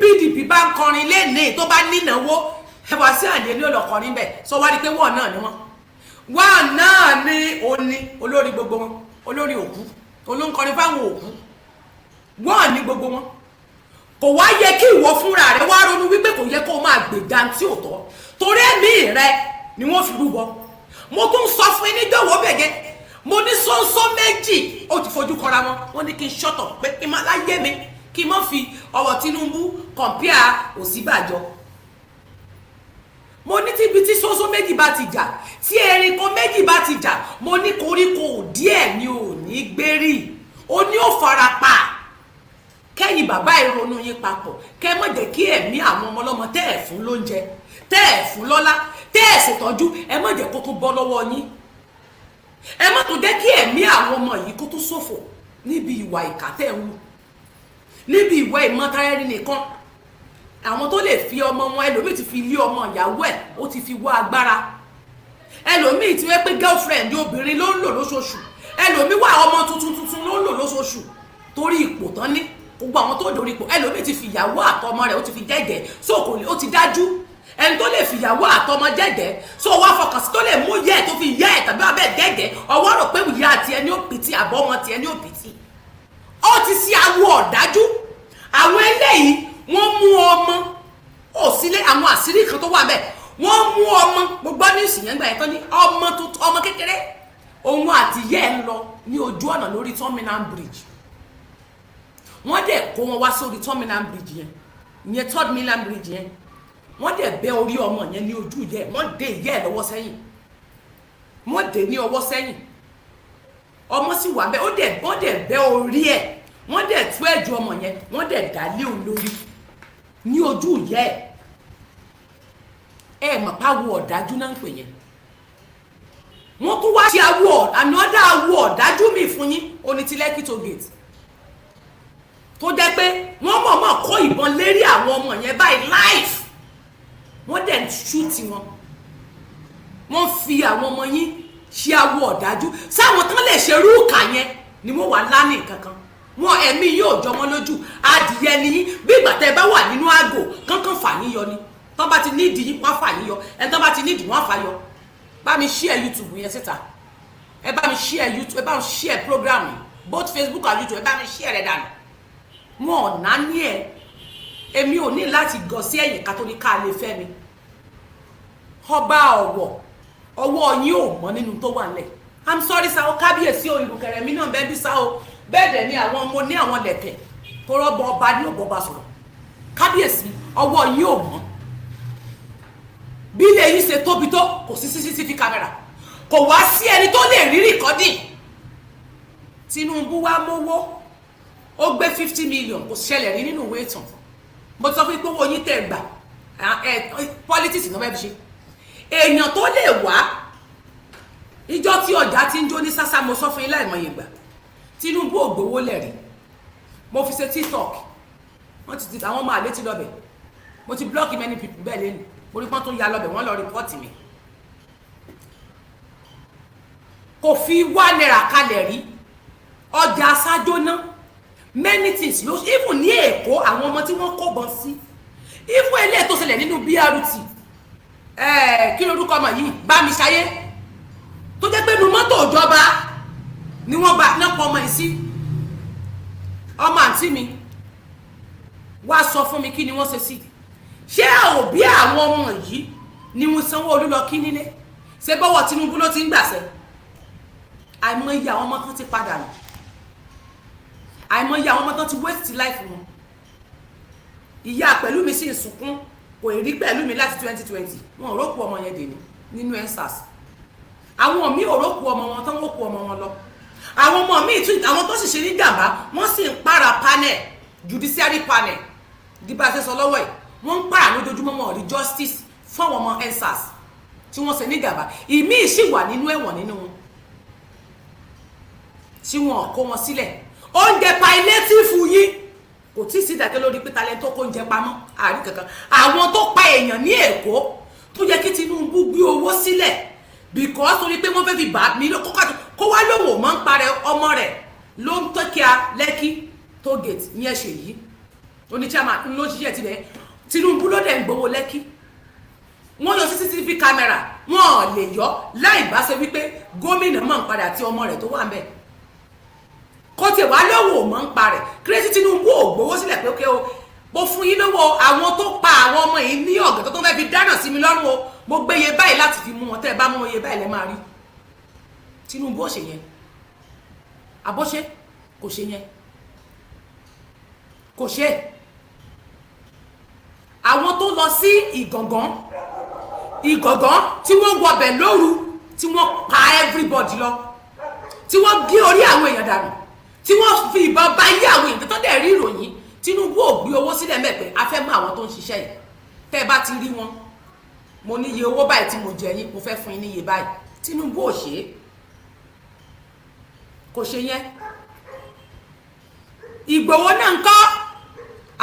S1: PDP bá ń kọrin lẹ́nìí tó bá nínáwó Wàsíù Àyìndé ní olọ́kọrin bẹ́ẹ̀ sọ wá rí pé wọ́n náà ni wọ́n náà ni òní olórí gbogbo wọn olórí òkú olóńkọrin fáwọn òkú wọ́n ní gbogbo wọn kò wá yẹ kí ìwọ fúnra rẹ wá ronú wípé kò yẹ kó máa gbèjà tí ò tọ́ torí ẹ̀mí rẹ ni wọ́n fi rúbọ mo tún sọ fún yín níjọ̀wọ́ bẹ̀gẹ́ mo ní sọ́nsọ́ méjì ó ti fojú kọra wọn wọ́n ní kí n ṣọ́tọ̀ pé kí n má láyé mi kí n má fi ọ̀rọ̀ Tinubu kọ̀mpíà Ọ̀ṣínbàjò mo ní tíbi tí sọ́nsọ́ méjì bá ti jà tí erin kan méjì bá ti jà mo ní koríko díẹ̀ ni ò ní gbérí ó ní ó fara pa kẹ́yìn bàbá ìrònú yín papọ̀ kẹ́ mọ̀ jẹ́ kí ẹ̀mí àwọn ọmọ ọlọ́mọ tẹ́ ẹ̀ fún lóúnjẹ tẹ́ ẹ̀ fún lọ́lá tẹ́ ẹ̀ ṣètọ́jú ẹ mọ̀ jẹ́ kó tún bọ́ lọ́wọ́ yín ẹ mọ̀ tó jẹ́ kí ẹ̀mí àwọn ọmọ yìí kó tún ṣòfò níbi ìwà ìkà tẹ́ ẹ̀ ń wù níbi ìwà ìmọ̀tayẹ́rì nìkan àwọn tó lè fi ọmọ wọn ẹlòmíì ti fi lé ọmọ ìyàwó ẹ̀ ó ti fi wá agbára ẹlòmíì ti wẹ́ pé girlfriend obìnrin ló ń lò lóṣooṣù ẹlòmíì wà ọmọ tuntun ló ń lò lóṣooṣù torí ipò tán ní gbogbo àwọn tó dorí ipò ẹlòmíì ti fi ìyàwó àtọmọ rẹ̀ ó ti fi jẹ́jẹ́ so kò lè ó ti dájú ẹni tó lè fi ìyàwó àtọmọ jẹ́jẹ́ so wá fọkàn sí tó lè mú yẹ ẹ̀ tó fi yẹ ẹ̀ tàbí abẹ́ jẹ́jẹ́ ọwọ́ rò pé ìyá àti ẹni ó pìtì àbọ̀ wọn ti ẹni ó pìtì ó ti ṣe awo ọ̀dájú àwọn eléyìí wọ́n mú ọmọ òsílé àwọn àṣírí kan tó wà ńbẹ̀ wọ́n mú ọmọ gbogbo news yẹn gbà yẹn tán ní ọmọ kékeré òun àti ìyá ẹ̀ ń lọ ní ojú ọ̀nà lórí terminal bridge wọ́n dẹ̀ kó wọn wá sórí terminal bridge yẹn ìyẹn third mainland bridge yẹn wọ́n dẹ̀ bẹ́ orí ọmọ yẹn ní ojú ìyá ẹ̀ wọ́n dé ìyá ẹ̀ lọ́wọ́ sẹ́yìn wọ́n dé ní ọwọ́ sẹ́yìn ọmọ sì wà bẹ́ẹ̀ wọ́n dẹ̀ bẹ́ orí ẹ̀ wọ́n dẹ̀ tú ẹ̀jẹ̀ ọmọ yẹn wọ́n dẹ̀ dá lé òun lórí ní ojú ìyá ẹ̀ mọ̀ páwo ọ̀dájú náà ń pè yẹn wọ́n tún wá ṣe another awọ ọ̀dájú mi fún yín oní ti Lekki toll gate tó jẹ́ pé wọ́n mọ̀ọ́mọ̀ kó ìbọn lérí àwọn ọmọ yẹn báyìí live wọ́n dẹ̀ ń ṣúùtì wọn wọ́n fi àwọn ọmọ yín ṣe awọ ọ̀dájú sáwọn tán lè ṣe rúùkà yẹn ni wọ́n wà lánìí kankan wọn ẹ̀mí yóò jọ wọn lójú adìyẹ nìyí bí ìgbà tẹ́ bá wà nínú àgò kankan fà yín yọ ni tán bá ti nídìí yín wọ́n fà yín yọ ẹ̀ tán bá ti nídìí wọ́n fà yọ bá mi share YouTube yẹn síta ẹ bá mi share YouTube ẹ bá mi share program yìí both Facebook and YouTube ẹ bá mi share rẹ̀ dànù wọn ò náání ẹ èmi ò ní láti gọ sí ẹ̀yìn kátólíkà lè fẹ́ mi ọba ọwọ́ yín ò mọ́ nínú tó wà nílẹ̀ I'm sorry sa o kábíyèsí o ìlú kẹrẹ mi náà bẹ́ẹ̀ bí sa o bẹ́ẹ̀ dẹ̀ ni àwọn ọmọ ní àwọn lẹ̀kẹ̀ tó rọ́bọ ọba ní òbọ̀ bá sọ̀rọ̀ kábíyèsí ọwọ́ yín ò mọ́ bí ilé yìí ṣe tóbi tó kò sí CCTV camera kò wá sí ẹni tó lè rí rìkọ́dì Tinubu wá mówó ó gbé 50 million kò ṣẹlẹ̀ rí nínú ìwé ìtàn mo sọ fún ipò yín tẹ̀ gbà politics náà bẹ́ẹ̀ fi ṣe èèyàn tó lè wá ìjọ tí ọjà ti ń jó ní sásá mo sọ fún yín láìmọye ìgbà Tinubu ò gbowó lẹ́rí mo fi ṣe TikTok wọ́n ti àwọn ọmọ àlè ti lọ́bẹ̀ mo ti block many people bẹ́ẹ̀ lẹ́nu mo rí pọ́n tó ya lọ́bẹ̀ wọ́n lọ rìpọ́ọ̀tì mi kò fi ₦1 kalẹ̀ rí ọjà aṣájóná many things ló even ní Èkó àwọn ọmọ tí wọ́n kó bọ́ sí even eléyìí tó ṣẹlẹ̀ nínú BRT kí lorúkọ ọmọ yìí bá mi ṣayé tó jẹ́ pé nu mọ́tò ìjọba ni wọ́n bá nápọ̀ ọmọ yìí sí ọmọ àǹtí mi wá sọ fún mi kí ni wọ́n ṣe sí ṣé òbí àwọn ọmọ yìí ni mo Sanwó-Olú lọ kí nílé ṣé bọ́wọ́ Tinubu ló ti ń gbàṣẹ àìmọye àwọn ọmọ kan ti padà nù àìmọye àwọn ọmọ kan ti waste life wọn ìyá pẹ̀lú mi sì ń sunkún kò rí pẹ̀lú mi láti 2020 wọn ò rókù ọmọ yẹn dèní nínú ensars àwọn míì ò rókù ọmọ wọn tán rókù ọmọ wọn lọ àwọn ọmọ míì tún àwọn tó sì ṣe ní jàmbá wọ́n sì ń para panel judiciary panel dìbà ṣe sọ lọ́wọ́ ẹ̀ wọ́n ń para lójoojúmọ́ wọn rí justice fún àwọn ọmọ ensars tí wọ́n ṣe ní jàmbá ìmíì sì wà nínú ẹ̀wọ̀n nínú wọn tí wọn kó wọn sílẹ̀ oúnjẹ palliative yìí kò tí ì sí ìdájọ́ lórí pé talent tó kó oúnjẹ pamọ́ àárín kankan àwọn tó pa èèyàn ní Èkó tó yẹ kí Tinubu gbé owó sílẹ̀ because torí pé wọ́n fẹ́ fi bá mi kó wá lóhùn máa ń parẹ́ ọmọ rẹ̀ ló ń tọ́kíà Lekki toll gate yẹn ṣe yìí oníṣẹ́mà ló ṣiṣẹ́ tilẹ̀ Tinubu ló dẹ̀ ń gbowó Lekki wọ́n yọ CCTV camera wọ́n lè yọ láì bá ṣe wípé gómìnà máa ń padà tí ọmọ rẹ̀ tó wà ń bẹ̀ kó tiẹ̀ wá lówó mọ́ ń parẹ́ kírésì Tinubu ò gbowó sílẹ̀ pé ókè o mo fún yín lówó àwọn tó pa àwọn ọmọ yìí ní ọ̀gẹ̀ tó fẹ́ fi dáná sí mi lọ́rùn o mo gbé iye báyìí láti fi mú wọn tẹ́ ẹ bá mú iye báyìí lẹ́ máa rí Tinubu ò ṣe yẹn àbọ̀ṣe kò ṣe yẹn kò ṣe àwọn tó lọ sí ìgàngán tí wọ́n wọbẹ̀ lóru tí wọ́n pa everybody lọ tí wọ́n gé orí àwọn èèyàn dànù tí wọ́n fi ìbọn bá yé àwọn èèyàn tó dẹ̀ rí ìròyìn Tinubu ò gbé owó sílẹ̀ mẹ́pẹ́ a fẹ́ mọ àwọn tó ń ṣiṣẹ́ yìí tẹ́ ẹ bá ti rí wọn mo ní iye owó báyìí tí mo jẹ yín mo fẹ́ fún yín ní iye báyìí Tinubu ò ṣe é kò ṣe yẹn Ìgbòho náà ń kọ́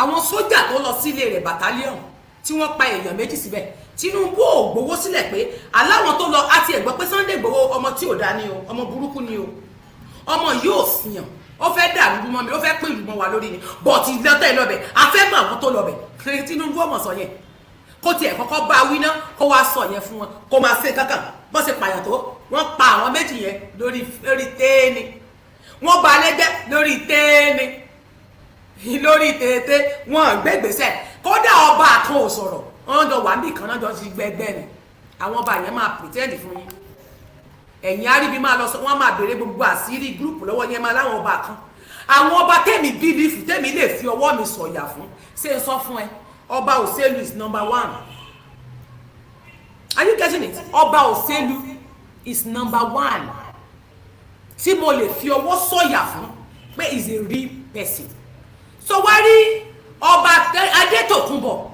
S1: àwọn sójà tó lọ sílé rẹ̀ bàtálíọ̀n tí wọ́n pa èèyàn méjì síbẹ̀ Tinubu ò gbowó sílẹ̀ pé aláwọn tó lọ àti ẹ̀gbọ́n pé Sunday Igboho ọmọ tí ò dá ní o ọmọ burúkú ni o ọmọ yóò sìyàn ó fẹ́ dàrú mọ́ mi ó fẹ́ pín ìlú mọ́ wa lórí ni bọ̀tì lọ́tẹ̀ lọ́bẹ̀ afẹ́ mọ àwọn tó lọ́bẹ̀ Tinubu ọmọ sọ yẹn kó tiẹ̀ kọ́kọ́ bá wí ná kó wá sọ yẹn fún wọn kó máa ṣe kankan bọ́ ṣe pààyàn tó wọ́n pa àwọn méjì yẹn lórí téèni wọ́n ba lẹ́gbẹ́ lórí téèni lórí tètè wọn gbẹgbẹsẹ kódà ọba kan ò sọ̀rọ̀ wọn jọ wà níbi kan náà jọ ti gbẹgbẹ ni àwọn ọba yẹn máa pretend fún yín ẹ̀yin aríbi máa lọ sọ wọn máa béèrè gbogbo àṣírí gúrùpù lọ́wọ́ yẹn máa láwọn ọba kan àwọn ọba tèmi bílífù tèmi lè fi ọwọ́ mi sọ̀yà fún ṣé sọ fún ẹ ọba Òṣèlú is number 1. Are you getting it? ọba Òṣèlú is number 1 tí mo lè fi ọwọ́ sọ̀yà fún pé is a real person. So wá rí ọba Adétòkunbọ̀,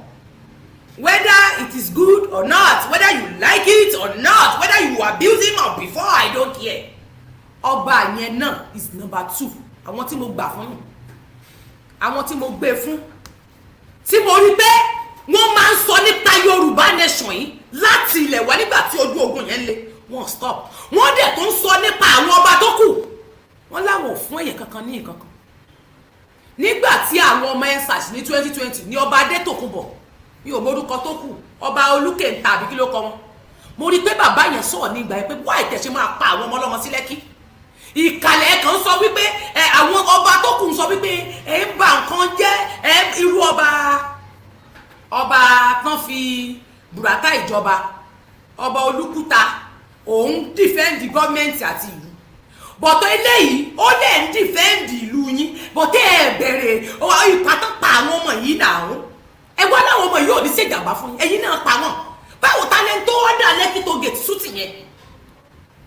S1: whether it is good or not, whether you like it or not, whether you abuse him or before, I don't care. Ọba yẹn náà is number 2. Àwọn tí mo gbà fún yín, àwọn tí mo gbé fún, tí mo rí pé wọ́n máa ń sọ nípa Yorùbá nation yìí láti ilẹ̀ wá nígbà tí ojú ogun yẹn le, wọ́n stop. Wọ́n dẹ̀ tó ń sọ nípa àwọn ọba tó kù, wọ́n láwọn ò fún èèyàn kankan ní nǹkan kan. Nígbà tí àwọn ọmọ ensars ní 2020 ní ọba Adétòkunbọ̀, mi ò mórúkọ tó kù, ọba Olúkẹ̀ǹta àbí kí ló kọ wọn, mo rí pé bàbá yẹn sọ̀rọ̀ ní ìgbà yẹn pé wáì tẹ̀ ṣe máa pa àwọn ọmọ ọlọ́mọ sí Lẹ́kì. Ìkàlẹ̀ kan sọ wípé àwọn ọba tó kù ń sọ wípé ẹ ń ba nǹkan jẹ́ irú ọba tán fi bùràkà ìjọba, ọba Olúkúta, òun dìfẹ́ǹdì gọ́ọ̀mẹ̀ntì àti ìlú. Bọ̀tọ̀ eléyìí ó lè ń dìfẹ́ǹdì ìlú yín, bọ̀tọ̀ ẹ bẹ̀rẹ̀ ìpàtàn pa àwọn ọmọ yìí náà. Ẹ wá láwọn ọmọ yìí ò ní ṣèjàmbá fún yín, ẹ̀yin náà pa wọ́n. Báwo talent tó ọ̀dà Lẹ́kì tó gètì sútì yẹn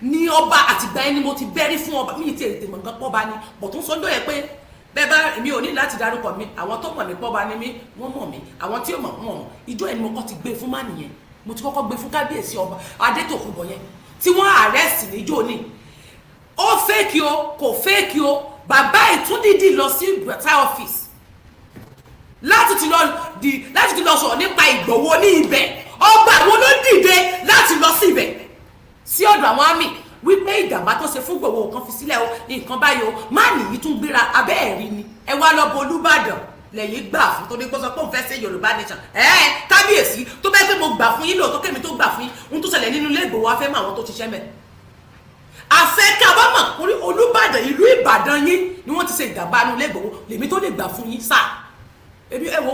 S1: ní ọba àtìgbà ẹni mo ti bẹ́rí fún ọba mi ti ètè mọ̀ nǹkan pọ́ba ni bọ̀tún sọ́jọ́ yẹ pé bẹ́ẹ̀ bá èmi ò ní láti dárúkọ mi, àwọn tó mọ̀ mí pọ́ba ni mí wọ́n mọ̀ mí, àwọn tí ò mọ̀ wọ́n ìjọ ẹni mo kọ́ ti gbé fún má nìyẹn, mo ti kọ́kọ́ gbé fún kábíyèsí ọba Adétòkunbọ̀ yẹn tí wọ́n arrest níjó ní. Ó fake o kò fake o, bàbá ìtúndídì lọ sí better office láti ti lọ sọ̀rọ̀ nípa Ìgbòho ní ibẹ̀. Ọba àwọn ló dìde láti lọ sí ibẹ̀ sí ọ̀dọ̀ àwọn àmì wípé ìjàmbá tó ṣe fún Ìgbòho kan fi sílẹ̀ o nǹkan báyìí o má nìyí tún gbéra abẹ́ ẹ̀rí ni ẹ wá lọ́bọ Olúbàdàn lẹ́yìn gbà fún tó ní gbọ́sọ pé òun fẹ́ ṣe Yorùbá nation kábíyèsí tó bẹ́ẹ̀ pé mo gbà fún yín lóòótọ́ kémi tó gbà fún yín ohun tó ṣẹlẹ̀ nínú ilé Ìgbòho afẹ́ mọ àwọn tó ṣiṣẹ́ mẹ́ àfẹ́ kábàámọ̀ orí Olúbàdàn ìlú Ìbàdàn yín ni wọ́n ti ṣe ìjàmbá nínú ilé Ìgbòho lèmi tó lè gbà fún yín sáà èmi ẹ wo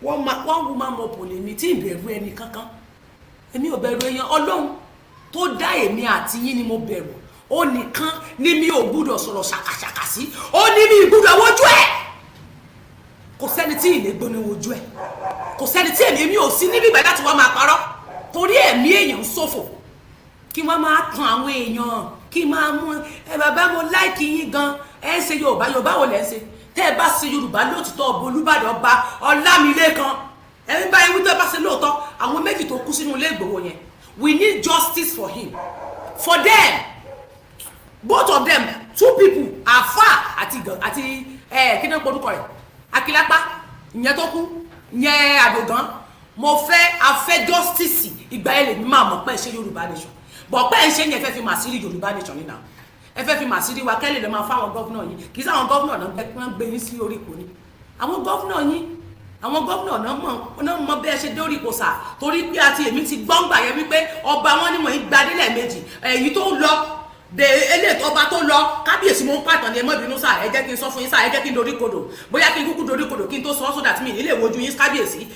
S1: wọ́n wú máa mọ bò lèmi tí ìbẹ̀rù ẹni kankan èmi ò bẹ̀rù èèyàn Ọlọ́run tó dá èmi àti yín ni mo bẹ̀rù ó nìkan ni mi ò gbúdọ̀ sọ̀rọ̀ ṣàkàṣàkà sí ó ní mi ìgbúdọ̀ wojú ẹ̀ kò sẹ́ni tí ìlé gbóni wojú ẹ̀ kò sẹ́ni tí èmi ò sí níbi ìgbà láti wá máa parọ́ torí ẹ̀mí èèyàn ń ṣòfò kí wọ́n máa tan àwọn èèyàn kí máa mú bàbá mo láìkì yín gan ẹ ń ṣe Yorùbá wo lẹ́ ń ṣe tẹ́ ẹ bá ṣe Yorùbá lóòtítọ́ ọba Olúbàdàn ọba Ọlámilékan ẹni báyìí wí tó ẹ bá ṣe lóòótọ́ àwọn méjì tó kú sínú ilé Ìgbòho yẹn we need justice for him for them both of them 2 people Àfà àti kí náà porúkọ rẹ̀ Akílápá ìyẹn tó kú ìyẹn Àdògán mo fẹ́ afẹ́ justice ìgbà ẹ̀ lè ní máa mọ̀ pé ẹ ṣe Yorùbá nation bọ̀ pé ẹ ṣe yẹn fẹ́ fi màá sí Yorùbá nation nínú ẹ fẹ́ fi màá sí wa kẹ́lẹ̀ lè máa fáwọn gọ́vnà yìí kì í sáwọn gọ́vnà náà gbé yín sí orí ipò ni àwọn gọ́vnà yín àwọn gómìnà náà mọ bí ẹ ṣe dórí ipò sà torí pé àti èmi ti gbọ́ngbà yẹn wípé ọba wọn ni mò ń gbadé lẹ́ẹ̀mejì èyí tó lọ eléyìí ọba tó lọ kábíyèsí mo ń pàtàn ní ẹ má bínú sà ẹ jẹ́ kí n sọ fún yín sà ẹ jẹ́ kí n dorí kodò bóyá kí n kúkú dorí kodò kí n tó sọ so that mi nílé wojú yín kábíyèsí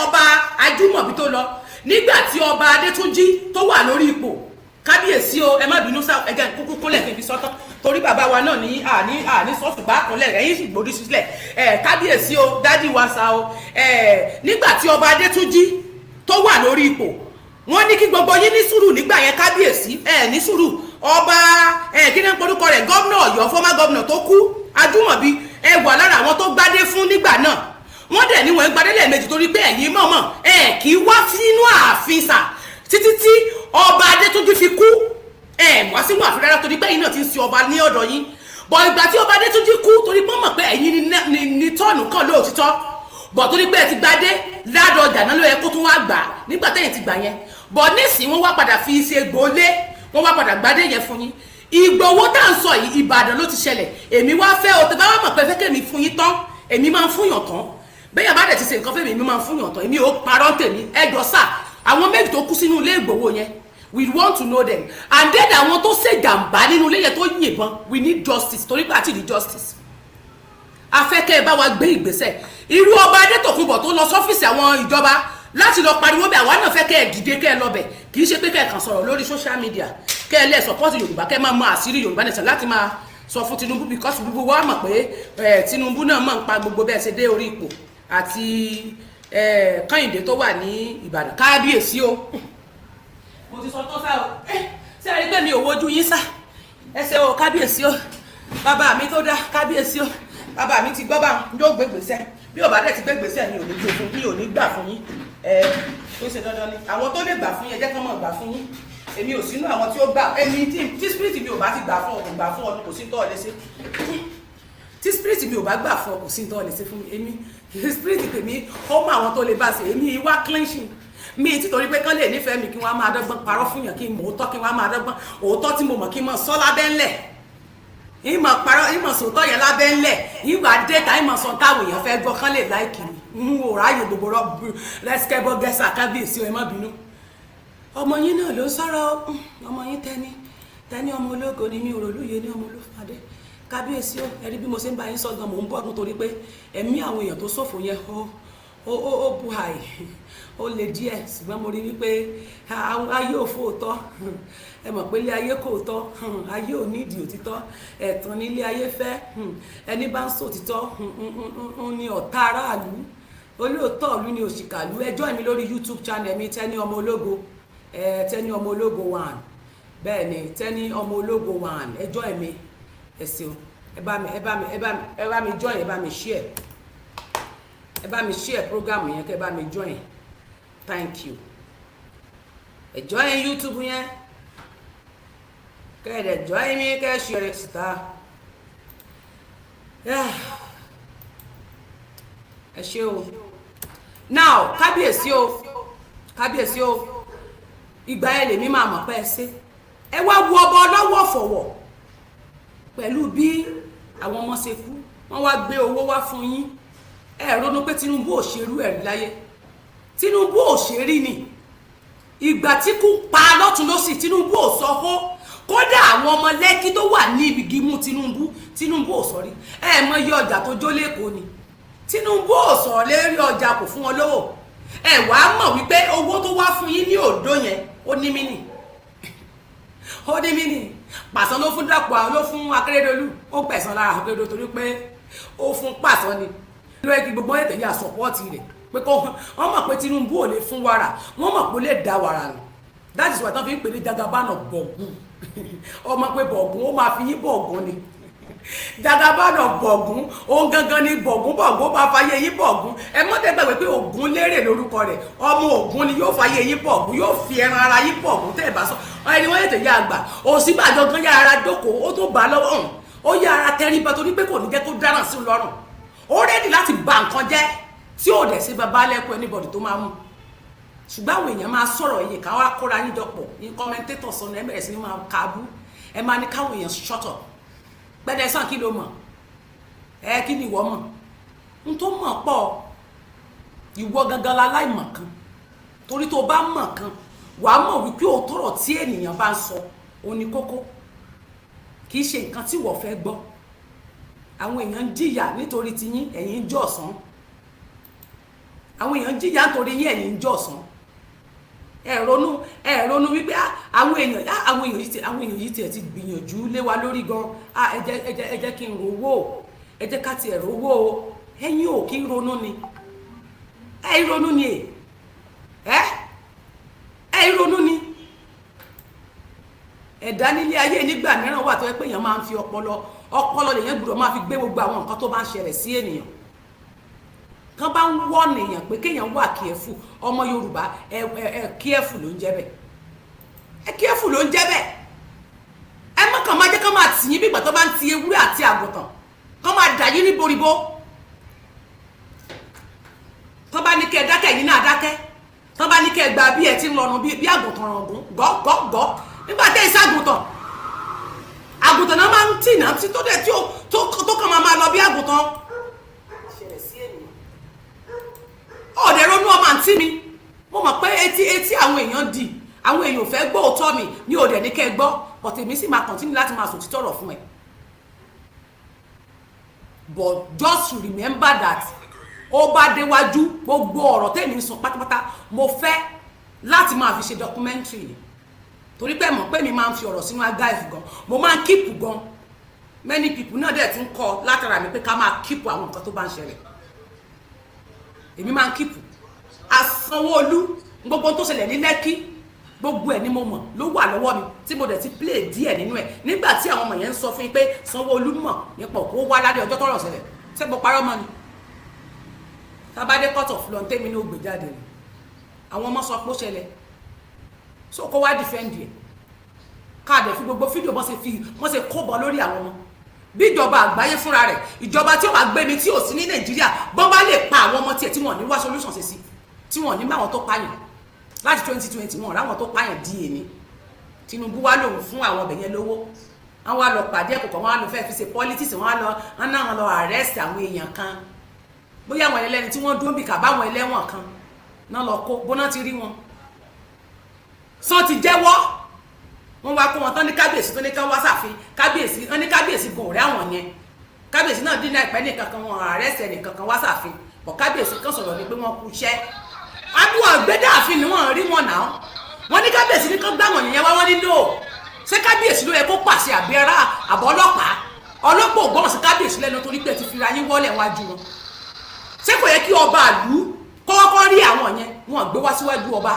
S1: ọba Ajúmọ̀bí tó lọ nígbà tí ọba Adétúnjí tó wà lórí ipò kábíyèsí o ẹ má bínú sá ẹ jẹ́ kúkú kúnlẹ̀ kí n fi sọ́tọ̀ torí bàbá wa náà ní àní sọ́ọ̀sì bá kúnlẹ̀ ẹ̀yìn sì gbòdì sílẹ̀ kábíyèsí o dádì wa sa o nígbà tí ọba Adétúnjí tó wà lórí ipò wọ́n ní kí gbogbo yín ní sùúrù nígbà yẹn kábíyèsí ní sùúrù ọba kí ni porúkọ rẹ̀ gómìnà Ọ̀yọ́ former gómìnà tó kú Ajúmọ̀bí wà lára àwọn tó gbádé fún nígbà náà wọ́n dẹ̀ ní wọ́n gbádé lẹ́ẹ̀mejì torí pé ẹ̀yin mọ̀mọ́ kì í wá sínú ààfin sà títí tí ọba Adétúnjí fi kú wá sínú ààfin rárá torí pé ẹ̀yin náà ti ń sin ọba ní ọ̀dọ̀ yín bọ̀ ìgbà tí ọba Adétúnjí kú torí pé mọ̀ pé ẹ̀yin ní tọ́ọ̀nù kan lóòtítọ́ bọ̀ torí pé ẹ ti gbadé ládọ̀ ọjà náà ló yẹ kó tún wá gbà nígbà tẹ́yìn ti gbà yẹn bọ̀ nísìnyí wọ́n wá padà fi ṣe gbólé wọ́n wá padà gbadé yẹn fún yín Ìgbòho tá à ń sọ yìí Ìbàdàn ló ti ṣẹlẹ̀ èmi wá fẹ́ o tẹ bá wà mọ̀ pé fẹ́ kẹ́mi fún yín tán èmi máa ń fúnyàn tán bẹ́ẹ̀ bá dẹ̀ ti ṣe nǹkan fẹ́mi èmi máa ń fúnyàn tán èmi ò parọ́ tèmi ẹjọ́ sà àwọn méjì tó kú sínú ilé Ìgbòho yẹn we want to know them and then àwọn tó ṣe jàǹbá nínú ilé yẹn tó yìnbọn we need justice torí pé àti ní justice afẹ́kẹ́ bá wa gbé ìgbésẹ̀ irú ọba Adétòkunbọ̀ tó lọ sọ́fíìsì àwọn ìjọba láti lọ pariwo bẹ́ẹ̀ àwa náà fẹ́ kẹ́ ẹ dìde kẹ́ ẹ lọ bẹ̀ kì í ṣe pé kẹ́ ẹ kàn sọ̀rọ̀ lórí social media kẹ́ ẹ lẹ́ support Yorùbá kẹ́ ẹ máa mọ àṣírí Yorùbá nìkan láti máa sọ fún Tinubu because gbogbo wa mọ̀ pé Tinubu náà mọ̀ ń pa gbogbo bẹ́ẹ̀ ṣe dé orí ipò àti Kẹ́hìndé tó wà ní Ìbàdàn kábíyèsí o mo ti sọ tó sá o ṣé ẹ rí pé mi ò wojú yín sá ẹ ṣé o kábíyèsí o bàbá mi tó dá kábíyèsí o bàbá mi ti gbọ́ bá yóò gbé gbèsè bí ò bá dẹ̀ ti gbé gbèsè mi ò ní gbé fún mi ò ní gbà fún yín tó ṣe dandan ni àwọn tó lè gbà fún yín ẹ jẹ́ kán mọ̀ gbà fún yín èmi ò sínú àwọn tí ó gbà èmi tí spirit mi ò bá ti gbà fún ọ kò gbà fún ọ kò sí tọ́ ọ lè ṣe tí spirit mi ò bá gbà fún ọ kò sí tọ́ ọ lè ṣe fún mi èmi spirit tèmi ó mọ àwọn tó lè bá ṣe èmi wá clenching mi títorí pé kán lè nífẹ̀ẹ́ mi kí wọ́n á máa dọ́gbọ́n parọ́ fún yàn kí n mọ̀ òótọ́ kí wọ́n á máa dọ́gbọ́n òótọ́ tí mo mọ̀ kí n mọ̀ sọ lábẹ́ ńlẹ̀ ìmọ̀ parọ́ ìmọ̀ sòótọ́ yẹn lábẹ́ ńlẹ̀ ìgbà dẹ́ta ìmọ̀ sọ táwọn èèyàn fẹ́ gbọ́ kán lè láìkì mi n ò ráyè gbogbo rọ́bù lẹ́sìkẹ́bọ́ gẹ́sà kábíyèsí ẹ má bínú. ọmọ yín náà ló sọ̀rọ̀ ọmọ yín tẹ́ni ọmọ ológo ni mi ò rò lóye ní ọmọ olófàdé kábíyèsí ó ẹ̀rí bí mo ṣe ń bá yín sọ̀gàn mò ń bọ́gun torí pé ẹ̀mí àwọn èèyàn tó ṣòfò yẹn ó bu àì ó lè díẹ̀ ṣùgbọ́n mo rí wípé ayé ò fòótọ́ ẹ mọ̀ pé ilé ayé kò tọ́ ayé ò nídìí òtítọ́ ẹ̀tàn ní ilé ayé fẹ́ ẹni bá ń sòtítọ́ ní ọ̀tá aráàlú olóòótọ́ ìlú ni òṣìkàlú ẹ join mi lórí YouTube channel mi Tẹ́ni ọmọ ológo Tẹ́ni ọmọ ológo 1 bẹ́ẹ̀ ni Tẹ́ni ọmọ ológo 1 ẹ join mi ẹ ṣeun ẹ bá mi join ẹ bá mi share ẹ bá mi share program yẹn kẹ́ ẹ bá mi join thank you ẹ join YouTube yẹn kẹ́ ẹ dẹ̀ join mi kẹ́ ẹ share síta ẹ ṣé o now kábíyèsí o ìgbà ẹ lèmi máa mọ̀ pé ẹ ṣe ẹ wá wo ọba ọlọ́wọ́ fọ̀wọ̀ pẹ̀lú bí àwọn ọmọ ṣe kú wọ́n wá gbé owó wá fún yín ẹ ronú pé Tinubu ò ṣerú ẹ̀ láyé Tinubu ò ṣerí ni ìgbà tí kú pa lọ́tún lọ́sì Tinubu ò sọ kó kódà àwọn ọmọ Lẹ́kì tó wà ní ibi gímú Tinubu ò sọ rí ẹ mọ iye ọjà tó jó lẹ́kọ̀ọ́ ni Tinubu ò sọ lérí ọjà kò fún wọn lówó ẹ wàá mọ̀ wípé owó tó wá fún yín ní Oǹdó yẹn ó ní mínì Pàṣán ló fún Dàpọ̀ ló fún Akérédolú ó pẹ̀sán lára Akérédolú torí pé ó fún Pàṣán ni ló yẹ kí gbogbo ẹ̀ tẹ̀lé àsọ̀pọ̀tì rẹ̀ pé wọ́n mọ̀ pé Tinubu ò lè fún wàrà wọ́n mọ̀ pé ó lè dá wàrà nù that is why tán fi ń pè ní Jagabana bọ̀gùn ọmọ pé bọ̀gùn ó máa fi yín bọ̀gùn ni Jagabana bọ̀gùn òun gangan ni bọ̀gùn ó máa fàyè yín bọ̀gùn ẹ mọ́ tẹ́ gbàgbé pé Ògún lérè lórúkọ rẹ̀ ọmọ Ògún ni yóò fàyè yín bọ̀gùn yóò fi ẹran ara yín bọ̀gùn tẹ́ ẹ bá sọ ẹni wọ́n yẹ tẹ̀ yá àgbà Ọ̀ṣínbàjò gan yá ara jókòó ó tó bá lọ́wọ́ hàn ó yá ara tẹríba torí pé kò ní jẹ́ kó dáràn sí lọ́rùn ó rẹ́dì láti bà nǹkan jẹ́ tí ò dẹ̀ sí bàbá lẹ́kọ̀ọ́ anybody tó máa mú ṣùgbọ́n àwọn èèyàn máa sọ̀rọ̀ yìí káwá kóra yín jọpọ̀ ní commentator sọ ẹ bẹ̀rẹ̀ sí ní máa kábú ẹ máa ní káwọn èèyàn shut up gbẹ́dẹ̀ sàn kí ló mọ̀ ẹ kí ni ìwọ mọ̀ n tó mọ̀ pọ̀ ìwọ gangan láláìmọ̀ kan torí tó bá mọ̀ kan wàá mọ̀ wípé òótọ́rọ̀ tí ènìyàn bá ń sọ ó ní kókó kì í ṣe nǹkan tí wọ́n fẹ́ gbọ́ àwọn èèyàn ń jìyà nítorí tiyín ẹ̀yin ń jọ̀sán àwọn èèyàn ń jìyà nítorí yín ẹ̀yin ń jọ̀sán ẹ ronú wípé àwọn èèyàn yìí tiẹ̀ ti gbìyànjú lé wa lórí gan ẹ jẹ́ kí n rówó ẹ jẹ́ ká tiẹ̀ rówó o ẹ̀yin ò kí ń ronú ni ẹ ronú ni ẹ ronú ni ẹ̀dá nílé ayé nígbà mìíràn wà tó yẹ pé èèyàn máa ń fi ọpọlọ lèèyàn gbọ́dọ̀ máa fi gbé gbogbo àwọn nǹkan tó bá ń ṣẹlẹ̀ sí ènìyàn kan bá ń wọ́n èèyàn pé kéèyàn wà kíẹ́fù ọmọ Yorùbá ẹ kíẹ́fù ló ń jẹ́ bẹ́ẹ̀ ẹ kíẹ́fù ló ń jẹ́ bẹ́ẹ̀ ẹ mọ̀kàn máa jẹ́ kán máa tì yín bí ìgbà tó bá ń ti ewúrẹ́ àti àgùntàn kán máa dà yín ní boríbo tán bá ní kẹ́ ẹ dákẹ́ yín náà dákẹ́ tán bá ní kẹ́ ẹ gba bí ẹ ti ń lọ́nu bí àgùntàn rọ̀gùn gọ́gọ́gọ́ nígbà tẹ́ ẹ ságùntàn àgùntàn náà máa ń tì náà tí tó dẹ̀ tí tó kàn máa lọ bí àgùntàn ọ̀dẹ̀ ronú ọmọ àǹtí mi mo mọ̀ pé etí àwọn èèyàn di àwọn èèyàn ò fẹ́ gbọ́ òótọ́ mi ní òdẹ̀ ní kẹ́ ẹ gbọ́ but èmi sì máa continue láti máa sòtítọ́ ọ̀rọ̀ fún ẹ but just remember that ó bá déwájú gbogbo ọ̀rọ̀ tèmi sọ pátápátá mo fẹ́ láti máa fi ṣe documentary torí pé mọ̀ pé mi máa ń fi ọ̀rọ̀ sínú archive gan mo máa ń keep gan many people náà dẹ̀ ti ń kọ́ látara mi pé ká máa keep àwọn nǹkan tó bá ń ṣẹlẹ̀ èmi máa ń keep Sanwó-Olú gbogbo tó ṣẹlẹ̀ ní Lẹ́kì gbogbo ẹ̀ ni mo mọ̀ ló wà lọ́wọ́ mi tí mo dẹ̀ ti play díẹ̀ nínú ẹ̀ nígbà tí àwọn ọmọ yẹn ń sọ fún yín pé Sanwó-Olú mọ̀ nípa kó wá ládé ọjọ́ tọ́rọ̀ ṣẹlẹ̀ ṣé mo parọ́ mọ́ ni tabade court of law tèmi ní ó gbé jáde ni àwọn ọmọ sọ pé ó ṣẹlẹ̀ so kó wá defend ẹ̀ káàdẹ̀ fi gbogbo fídíò wọ́n ṣe kó bọ́ lórí àwọn ọmọ bí ìjọba àgbáyé fúnra rẹ̀ ìjọba tí ó wà gbé mi tí ò sí ní Nàìjíríà bọ́n bá lè pa àwọn ọmọ tiẹ̀ tí wọ́n ní wá solution ṣe sí tí wọ́n ní máwọn tó pààyàn láti 2020 wọn ráwọn tó pààyàn di èmi Tinubu wá lòun fún àwọn ọbẹ̀ yẹn lówó wọn wá lọ pàdé ẹ̀kọ́ kan wọn á lọ fẹ́ fi ṣe politics wọn náà lọ arrest àwọn èèyàn kan bóyá àwọn ẹlẹ́ni tí wọ́n dúró bì kàbá àwọn ẹlẹ́wọ̀n kan náà lọ kó bóná ti rí wọn sọ ti jẹ́wọ́ wọ́n wá kó wọn tán ní kábíyèsí tó ní ká wá sàfin kábíyèsí wọ́n ní kábíyèsí gùn ọ̀rẹ́ àwọn yẹn kábíyèsí náà dín náà ìpẹ́ nìkan kan wọn arrest ẹnìkan kan wá sàfin bọ̀ kábíyèsí kan sọ̀rọ̀ ní pé wọ́n kú iṣẹ́ adúlọ̀ àgbẹ̀dàfin ni wọ́n rí wọn náà wọ́n ní kábíyèsí ní kán gbá wọn nìyẹn wá wọ́n ní no ṣé kábíyèsí ló yẹ kó pàṣẹ àbẹ́rà àbọ̀ ọlọ́pàá ògbọ́n sí kábíyèsí lẹ́nu torí pé ti fi ra yín wọ́lẹ̀ wájú wọn ṣé kò yẹ kí ọba àlú kọ́kọ́ rí àwọn yẹn wọn gbé wá síwájú ọba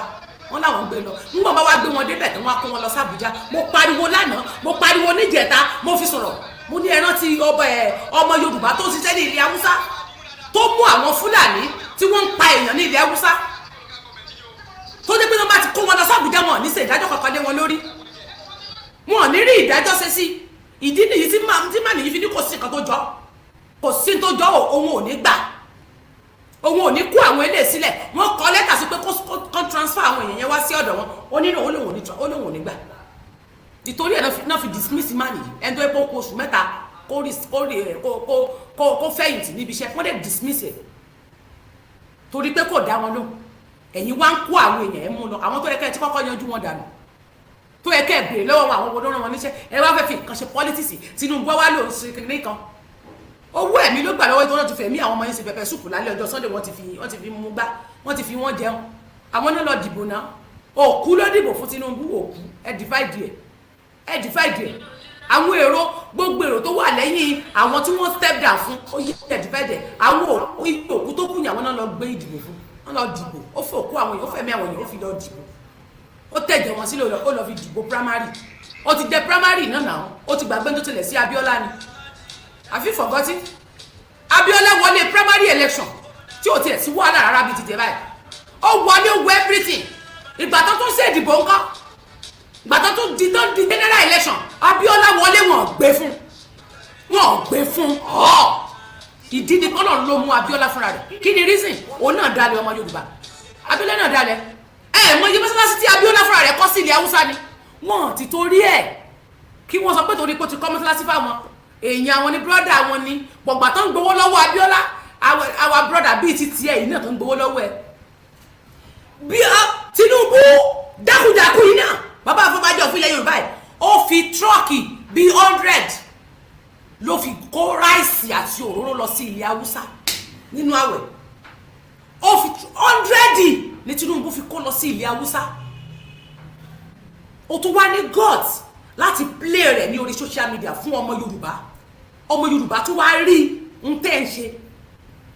S1: wọn làwọn gbé lọ nígbà bá wá gbé wọn débẹ̀ tán wọn kó wọn lọ sí Àbújá mo pariwo lánàá mo pariwo níjẹta mo fi sọ̀rọ̀ mo ní ẹran ti ọmọ Yorùbá tó ń ṣiṣẹ́ ní ilẹ̀ Haúsá tó mú àwọn Fúlàní tí wọ́n ń pa èèyàn ní ilẹ̀ Haúsá tó dé pé wọ́n bá ti kó wọn lọ sí Àbújá wọn ní ṣe ìdájọ́ kankan lé wọn lórí wọn ò ní rí ìdájọ́ ṣe sí ìdí nìyí tí màá nìyí fi ní kò sí nǹkan tó jọ kò sí tó jọ òun ò ní gbà òun ò ní kó àwọn ilé sílẹ̀ wọ́n kọ lẹ́tà sí pé kó transfer àwọn èèyàn yẹn wá sí ọ̀dọ̀ wọn ó nínú olóhùn ò ní gbà nítorí ẹ̀ náà fi dismiss man yìí ẹni tó yẹ kó oṣù mẹ́ta kó fẹ̀yìntì níbi iṣẹ́ wọ́n dẹ̀ dismiss ẹ̀ torí pé kò dá wọn lóhùn ẹ̀yin wá ń kó àwọn èèyàn ẹ̀ mú lọ àwọn tó yẹ kẹ́ ẹ ti kọ́kọ́ yanjú wọn dànù tó yẹ kẹ́ ẹ béèrè lọ́wọ́ àwọn ọmọdé wọn níṣẹ́ ẹ wá fẹ́ fi nǹkan ṣe politics Tinubu wá lòun ṣe kékeré kan owó ẹ̀mí ló gbà lọ́wọ́ ìtọ́nà ti fẹ̀mí àwọn ọmọ yẹn ṣe pẹpẹ súpù lálẹ́ ọjọ́ Sunday wọ́n ti fi mú gbá wọ́n ti fi wọ́n jẹun àwọn náà lọ dìbò náà òkú ló dìbò fún Tinubu òkú ẹ divide ẹ̀ àwọn èrò gbogbo èrò tó wà lẹ́yìn àwọn tí wọ́n step down fún ó yẹ ẹ divide ẹ̀ àwọn òkú tó kù ní àwọn náà lọ gbé ìdìbò fún wọ́n lọ dìbò ó fẹ́ òkú àwọn èèyàn ó fẹ̀mí àwọn èèyàn ó fi lọ dìbò ó tẹ̀jẹ̀ wọn sílẹ̀ ó lọ fi dìbò primary ó ti dẹ primary náà ó ti gbàgbé tó tilẹ̀ sí Abíọ́lá ni àfi fọ̀gọ́tí Abíọ́lá wọlé primary election tí ò tiẹ̀ sí wàhálà rárá bíi ti tẹ̀ báyìí ó wọlé ó wọ everything ìgbà tó tún ṣe ìdìbò ńkọ́ ìgbà tó tún di general election Abíọ́lá wọlé wọn gbé fún ìdí ni kọ́nà ló mú Abíọ́lá fúnra rẹ̀ kí ni reason òun náà dalẹ̀ ọmọ Yorùbá Abíọ́lá náà dalẹ̀ mọ iye mọ́sálásí tí Abíọ́lá fúnra rẹ̀ kọ́ sí ilẹ̀ Haúsá ni wọ́n ti torí ẹ̀ kí wọ́n sọ pé torí pé ó ti kọ́ mọ́sálásí fáwọn èèyàn àwọn ni brọ́dà wọn ni gbọ̀ngbà tó ń gbowó lọ́wọ́ Abíọ́lá àwa brọ́dà bíi ti tiẹ̀ yìí náà tó ń gbowó lọ́wọ́ ẹ̀ bí Tinubu dákúdákú yìí náà bàbá àfọwájọ fún ilẹ̀ Yorùbá yìí ó fi tírọ́ọ̀kì bíi 100 ló fi kó ráìsì àti òróró lọ sí ilẹ̀ Haúsá nínú àwẹ̀ ó fi 100 ní Tinubu fi kó lọ sí ilẹ̀ Haúsá ó tún wá ní guts láti play rẹ̀ ní orí social media fún ọmọ Yorùbá tó wá rí ń tẹ́ ń ṣe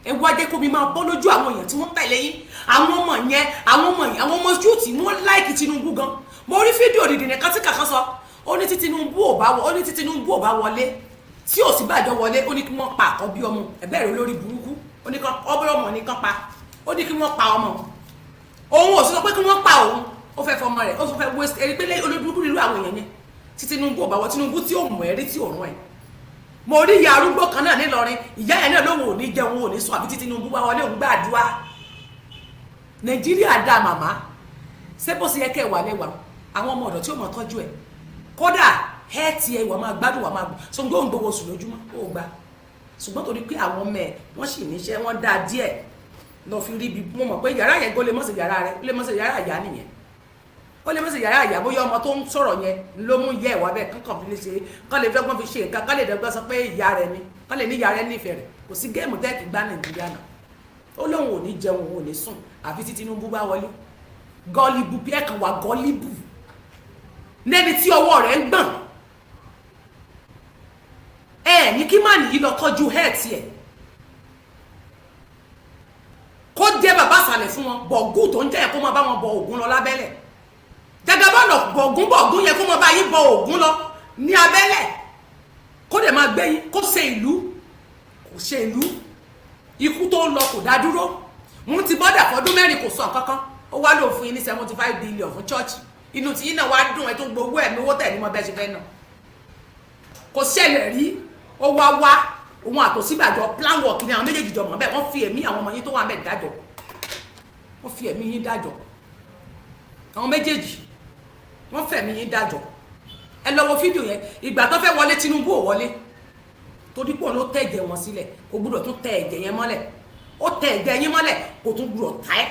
S1: ẹ wá jẹ́ kó mi máa bọ́ lójú àwọn èèyàn tí wọ́n tẹ̀lé yín àwọn ọmọ ṣúùtì wọ́n láìkì Tinubu gan mo rí fídíò dìdì nìkan tí kàkan sọ ó ní tí Tinubu ò bá wọlé tí ò sì bàjọ́ wọlé ó ní kí wọ́n pa àkọ́bí ọmọ ẹ̀bẹ́ rẹ̀ lórí burúkú ó ní kí ọmọ nìkan pa ó ní kí wọ́n pa ọmọ òun ò sì sọ pé kí wọ́n pa òun ó fẹ́ fọmọ rẹ̀ ó sì fẹ́ waste ẹni pé olóburúkú nílùú àwọn èèyàn yẹn tí Tinubu ò bá wọ Tinubu tí ò mọ̀ ẹ̀rí tí ò rán ẹ̀ mo rí ìyá arúgbó kan náà nílọrin ìyá yẹn náà lóun ò ní jẹun ò ní sùn àbí tí Tinubu wá wọlé òun gbàdúrà Nàìjíríà dá màmá ṣé bó ṣe yẹ kẹ́ wà lẹ́wà àwọn ọmọ ọ̀dọ̀ tí ó mọ̀ tọ́jú ẹ̀ kódà hẹ́ẹ̀tì ẹ̀ wà máa gbádùn wà máa gbọ́ so ń gbóhùn gbowó oṣù lójúmọ́ ó gbà ṣùgbọ́n torí pé àwọn ọmọ ẹ̀ wọ́n sì níṣẹ́ wọ́n dá díẹ̀ lọ fi rí ibi mo mọ̀ pé yàrá yẹn kó lè mọ̀ sí yàrá rẹ̀ ó lè mọ̀ sí yàrá àyà nìyẹn ó lè mọ̀ sí yàrá àyà bóyá ọmọ tó ń sọ̀rọ̀ yẹn ló mú yẹ ìwà bẹ́ẹ̀ kankan fi lè ṣe kán lè dọ́gbọ́n fi ṣe nǹkan kán lè dọ́gbọ́n sọ pé ìyá rẹ̀ ni kán lè ní ìyá rẹ̀ nífẹ̀ẹ́ rẹ̀. Kò sí géèmù tẹ́ẹ̀kì gbá Nàìjíríà náà. Ó lóun ò ní jẹun, òun ò ní sùn àfi tí Tinubu bá wọlé. Gọ́líbù bí ẹ̀kan wà gọ́líbù nẹ́ni tí ọwọ́ rẹ̀ ń gbọ̀n. Ní kí má nìyí lọ tọ́jú hẹ́ẹ̀tì ẹ̀ kó jẹ́ bàbá sàlẹ̀ fún wọn. Bọ̀gún tó ń jẹ́ yẹ kó máa bá wọn bọ Ògún lọ lábẹ́lẹ̀. Gẹ́gẹ́ bá lọ bọ̀gún yẹ kó máa bá yín bọ Ògún lọ ní abẹ́lẹ̀. Kó dẹ̀ máa gbé yín kó ṣe ìlú, kò ṣe ìlú. Ikú tó ń lọ kò dá dúró. Wọ́n ti bọ́dà fọdún mẹ́rin kò sọ kankan. Ó wá lò fún yín ní 75 billion fún chọ́ọ̀chì. Inú tí yín náà wá dùn ẹ tó gbowó ẹ̀mí owó tẹ̀ ní mọ́ bẹ́ẹ̀ ṣe fẹ́ náà. Kò ṣẹlẹ̀ rí. Ó wá òun àtòsíbàjọ plan work ni àwọn méjèèjì jọ mọ̀ bẹ́ẹ̀. Wọ́n fi ẹ̀mí àwọn ọmọ yín tó wà bẹ́ẹ̀ dájọ́. Wọ́n fi ẹ̀mí yín dájọ́. Àwọn méjèèjì wọ́n fẹ̀mí yín dájọ́. Ẹ lọ wo fídíò yẹn. Ìgbà tó fẹ́ wọlé Tinubu ò wọlé. Torí pé òun ló tẹ ẹ̀jẹ̀ wọn sílẹ̀. Kò gbúdọ̀ tún tẹ ẹ̀jẹ̀ yẹn mọ́lẹ̀. Ó tẹ ẹ̀jẹ̀ yín mọ́lẹ̀ kò tún gbúdọ̀ ta ẹ́.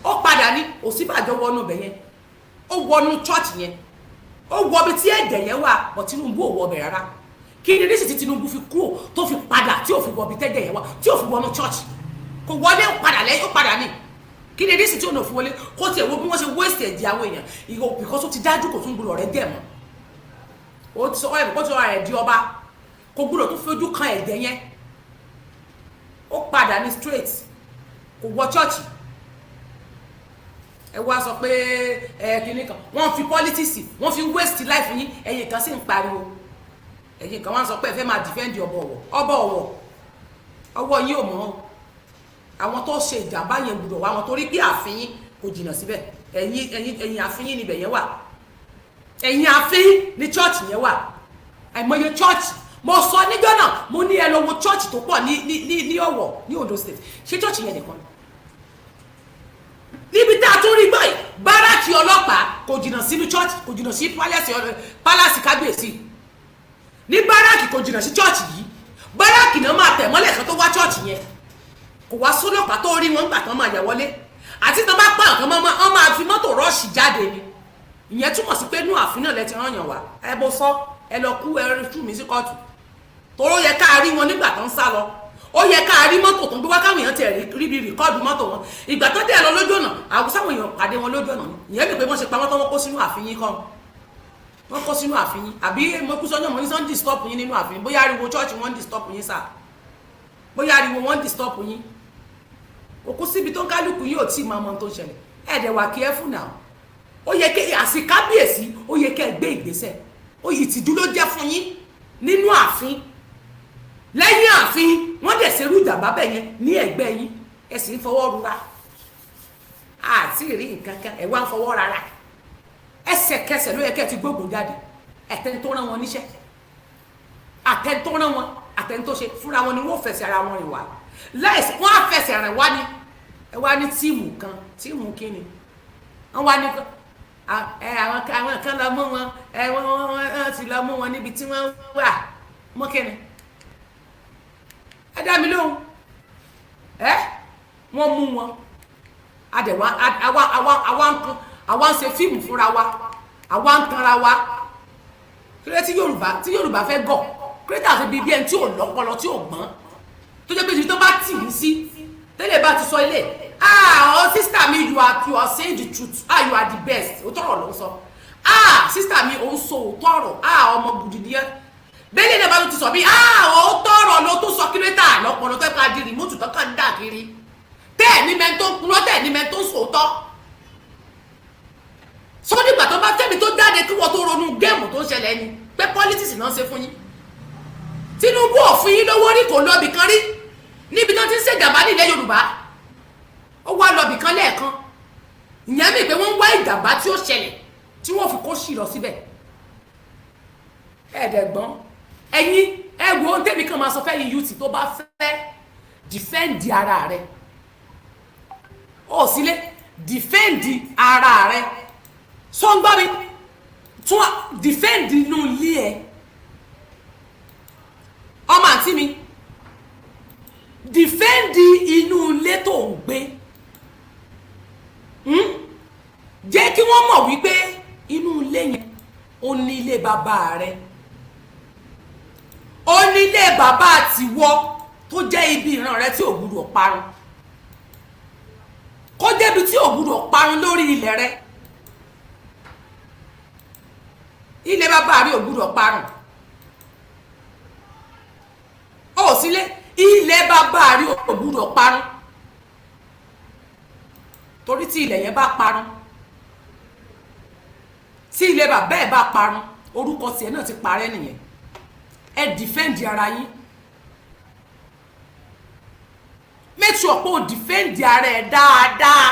S1: Ó padà ní Ọ̀ṣínbàjò wọnú ibẹ̀ yẹn. Ó wọnú church yẹn. Ó wọ bí tí ẹ̀jẹ̀ yẹn wà bọ̀ Tinubu ò wọ bẹ̀ rárá. Kí ni rísì tí Tinubu fi kúrò tó fi padà tí ò fi wọ bí tẹ́jẹ̀ yẹn wà tí ò fi wọnú church. Kò wọlé ó padà lẹ́yìn ó padà ní. Kí ni rísì tí ò náà fi wọlé kó tiẹ̀ wo bí wọ́n ṣe waste ẹ̀jẹ̀ àwọn èèyàn. Ìwọ because ó ti dájú kò tún gbúdọ̀ rẹ̀ dẹ̀ mọ́. Ó ti sọ ẹ̀ kó ti sọ rẹ̀ di ọba. Kò gbúdọ̀ tún fojú kan ẹ̀jẹ̀ yẹn. Ó padà ní straight. Kò wọ church. Ẹ wá sọ pé kíní kan wọ́n fi politics wọ́n fi waste life yín ẹ̀yin kan sì ń pariwo. Ẹ̀yin kan wọ́n sọ pé ẹ fẹ́ máa defend ọba ọ̀wọ̀ ọwọ́ yín ò mọ́. Àwọn tó ṣe ìjàmbá yẹn gbọ́dọ̀ wá wọn torí pé ààfin yín kò jìnnà síbẹ̀. Ẹ̀yin ààfin yín níbẹ̀ yẹn wà. Ẹ̀yin ààfin ní church yẹn wà. Àìmọye church mo sọ níjọ́ náà mo ní ẹ lọ wo church tó pọ̀ ní Ọ̀wọ̀ ní Ondo State. Ṣé church yẹn nìkan níbi tá a tún rí báyìí báràkì ọlọ́pàá kò jìnnà sínú church kò jìnnà sí palace kábíyèsí ní báràkì kò jìnnà sí church yìí. Báràkì náà máa tẹ̀ mọ́lẹ̀ kan tó wá church yẹn kò wá sólọ́pàá tó rí wọn gbà tán máa yà wọlé àti tán bá pààyàn kan wọ́n máa fi mọ́tò rọ́ọ̀ṣì jáde ni. Ìyẹn túmọ̀ sí pé inú ààfin náà lẹ ti rán yàn wá. Ẹ bó sọ ẹ lọ kú ẹ tú mi sí kóòtù toró yẹ ká rí wọn nígbà tán sá lọ. Ó yẹ ká rí mọ́tò tó ń gbé wá káwọn èèyàn tẹ̀ rí bí rìkọ́ọ̀dù mọ́tò wọn. Ìgbà tó dẹ̀ lọ lójú ọ̀nà àwùsáwọn èèyàn pàdé wọn lójú ọ̀nà ìyẹn bí pé wọ́n ṣe pa wọ́n tó wọ́n kó sínú ààfin yín kan. Wọ́n kó sínú ààfin yín àbí mo kú sọ́yàn mo ní sọ́n disturb yín nínú ààfin bóyá ariwo church wọ́n disturb yín sà bóyá ariwo wọ́n disturb yín. Òkú síbi tó ń kálukú yóò tí máa mọ tó ń ṣẹlẹ̀. Ẹ̀dẹ̀ wà careful now. Ó yẹ kí àsìkábíyèsí ó yẹ kẹ́ gbé ìgbésẹ̀. Ó yìí ti dúró jẹ́ fún yín nínú ààfin. Lẹ́yìn ààfin wọ́n dẹ̀ ṣerú ìjàmbá bẹ́ẹ̀ yẹn ní ẹ̀gbẹ́ yín ẹ sì ń fọwọ́ rura àti ìrí nǹkan kan ẹ wá ń fọwọ́ rárá. Ẹsẹ̀kẹsẹ̀ ló yẹ kẹ́ ti gbógun jáde. Ẹ̀tẹ́ni tó rán wọn níṣẹ́ àtẹ́ni tó rán wọn àtẹ́ni tó ṣe fúnra wọn ni wọ́n fẹsẹ̀ ara wọn rìn wá láìsí wọ́n á fẹsẹ̀ rìn wá ní ẹ wá ní tíìmù kan tíìmù kíni wọ́n wá ní àwọn kan lọ mú wọn wọ́n ti lọ mú wọn níbi tí wọ́n wà mọ́ kíni ẹ dá mi lóhùn wọ́n mú wọn àwa ń ṣe fíìmù fúnra wa àwa ń tanra wa kílẹ̀ tí Yorùbá fẹ́ gọ̀ kílẹ̀ àti bíbí ẹni tí ò lọ́pọlọ tí ò gbọ́n tó jẹ́ pé ibi tó bá tì í sí tẹ́lẹ̀ bá ti sọ ilé sister mi you are saying the truth you are the best ó tọrọ ló ń sọ sister mi ò ń sọ òótọ́ ọ̀rọ̀ ọmọ gùdì díẹ̀ bẹ́ẹ̀ ni bá ló ti sọ bí ó tọrọ ló tó sọ kílódé lọ́pọlọ tó ká di rìmọ́tù tó ká ń dà kiri tẹ́ẹ̀ ní mẹ́tò ń kúrọ́ tẹ́ẹ̀ ní mẹ́tò ń sòótọ́ sọ nígbà tó bá tẹ́mi tó jáde kí wọ́n tó ronú géèmù tó ń ṣẹlẹ̀ ni pé politics náà ṣe fún yín. Tinubu ò fún yín lówó rí kò lọ́bì kan rí níbi tó ti ń ṣèjàmbá nílẹ̀ Yorùbá ó wá lọ́bì kan lẹ́ẹ̀kan ìyẹn mi pé wọ́n ń wá ìjàmbá tí ó ṣẹlẹ̀ tí wọ́n fi kó sì lọ síbẹ̀. Ẹ̀ẹ́dẹ̀gbọ́n ẹ̀yin ẹ̀wọ̀ ohun tẹ́mi kan máa sọ fẹ́yìn youth tó bá fẹ́ defend ara rẹ̀ ó sílé defend ara rẹ̀ so ń gbọ́ mi tún defend inú ilé ẹ ọmọ àǹtí mi defend inú ilé tó ń gbé jẹ́ kí wọ́n mọ̀ wípé inú ilé yẹn ó ní ilé bàbá rẹ onílé bàbá àtiwọ́ tó jẹ́ ibi ìran rẹ tí ò gbúdọ̀ parun, kó débi tí ò gbúdọ̀ parun lórí ilẹ̀ rẹ. Ilé bàbá rí ò gbúdọ̀ parun. Ó sílé ilé bàbá rí ò gbúdọ̀ parun, torí tí ilẹ̀ yẹn bá parun, tí ilé bàbá ẹ̀ bá parun, orúkọ tiẹ̀ náà ti parẹ́ nìyẹn. Ẹ defend ara yín, make sure pé o defend ara ẹ̀ dáadáa.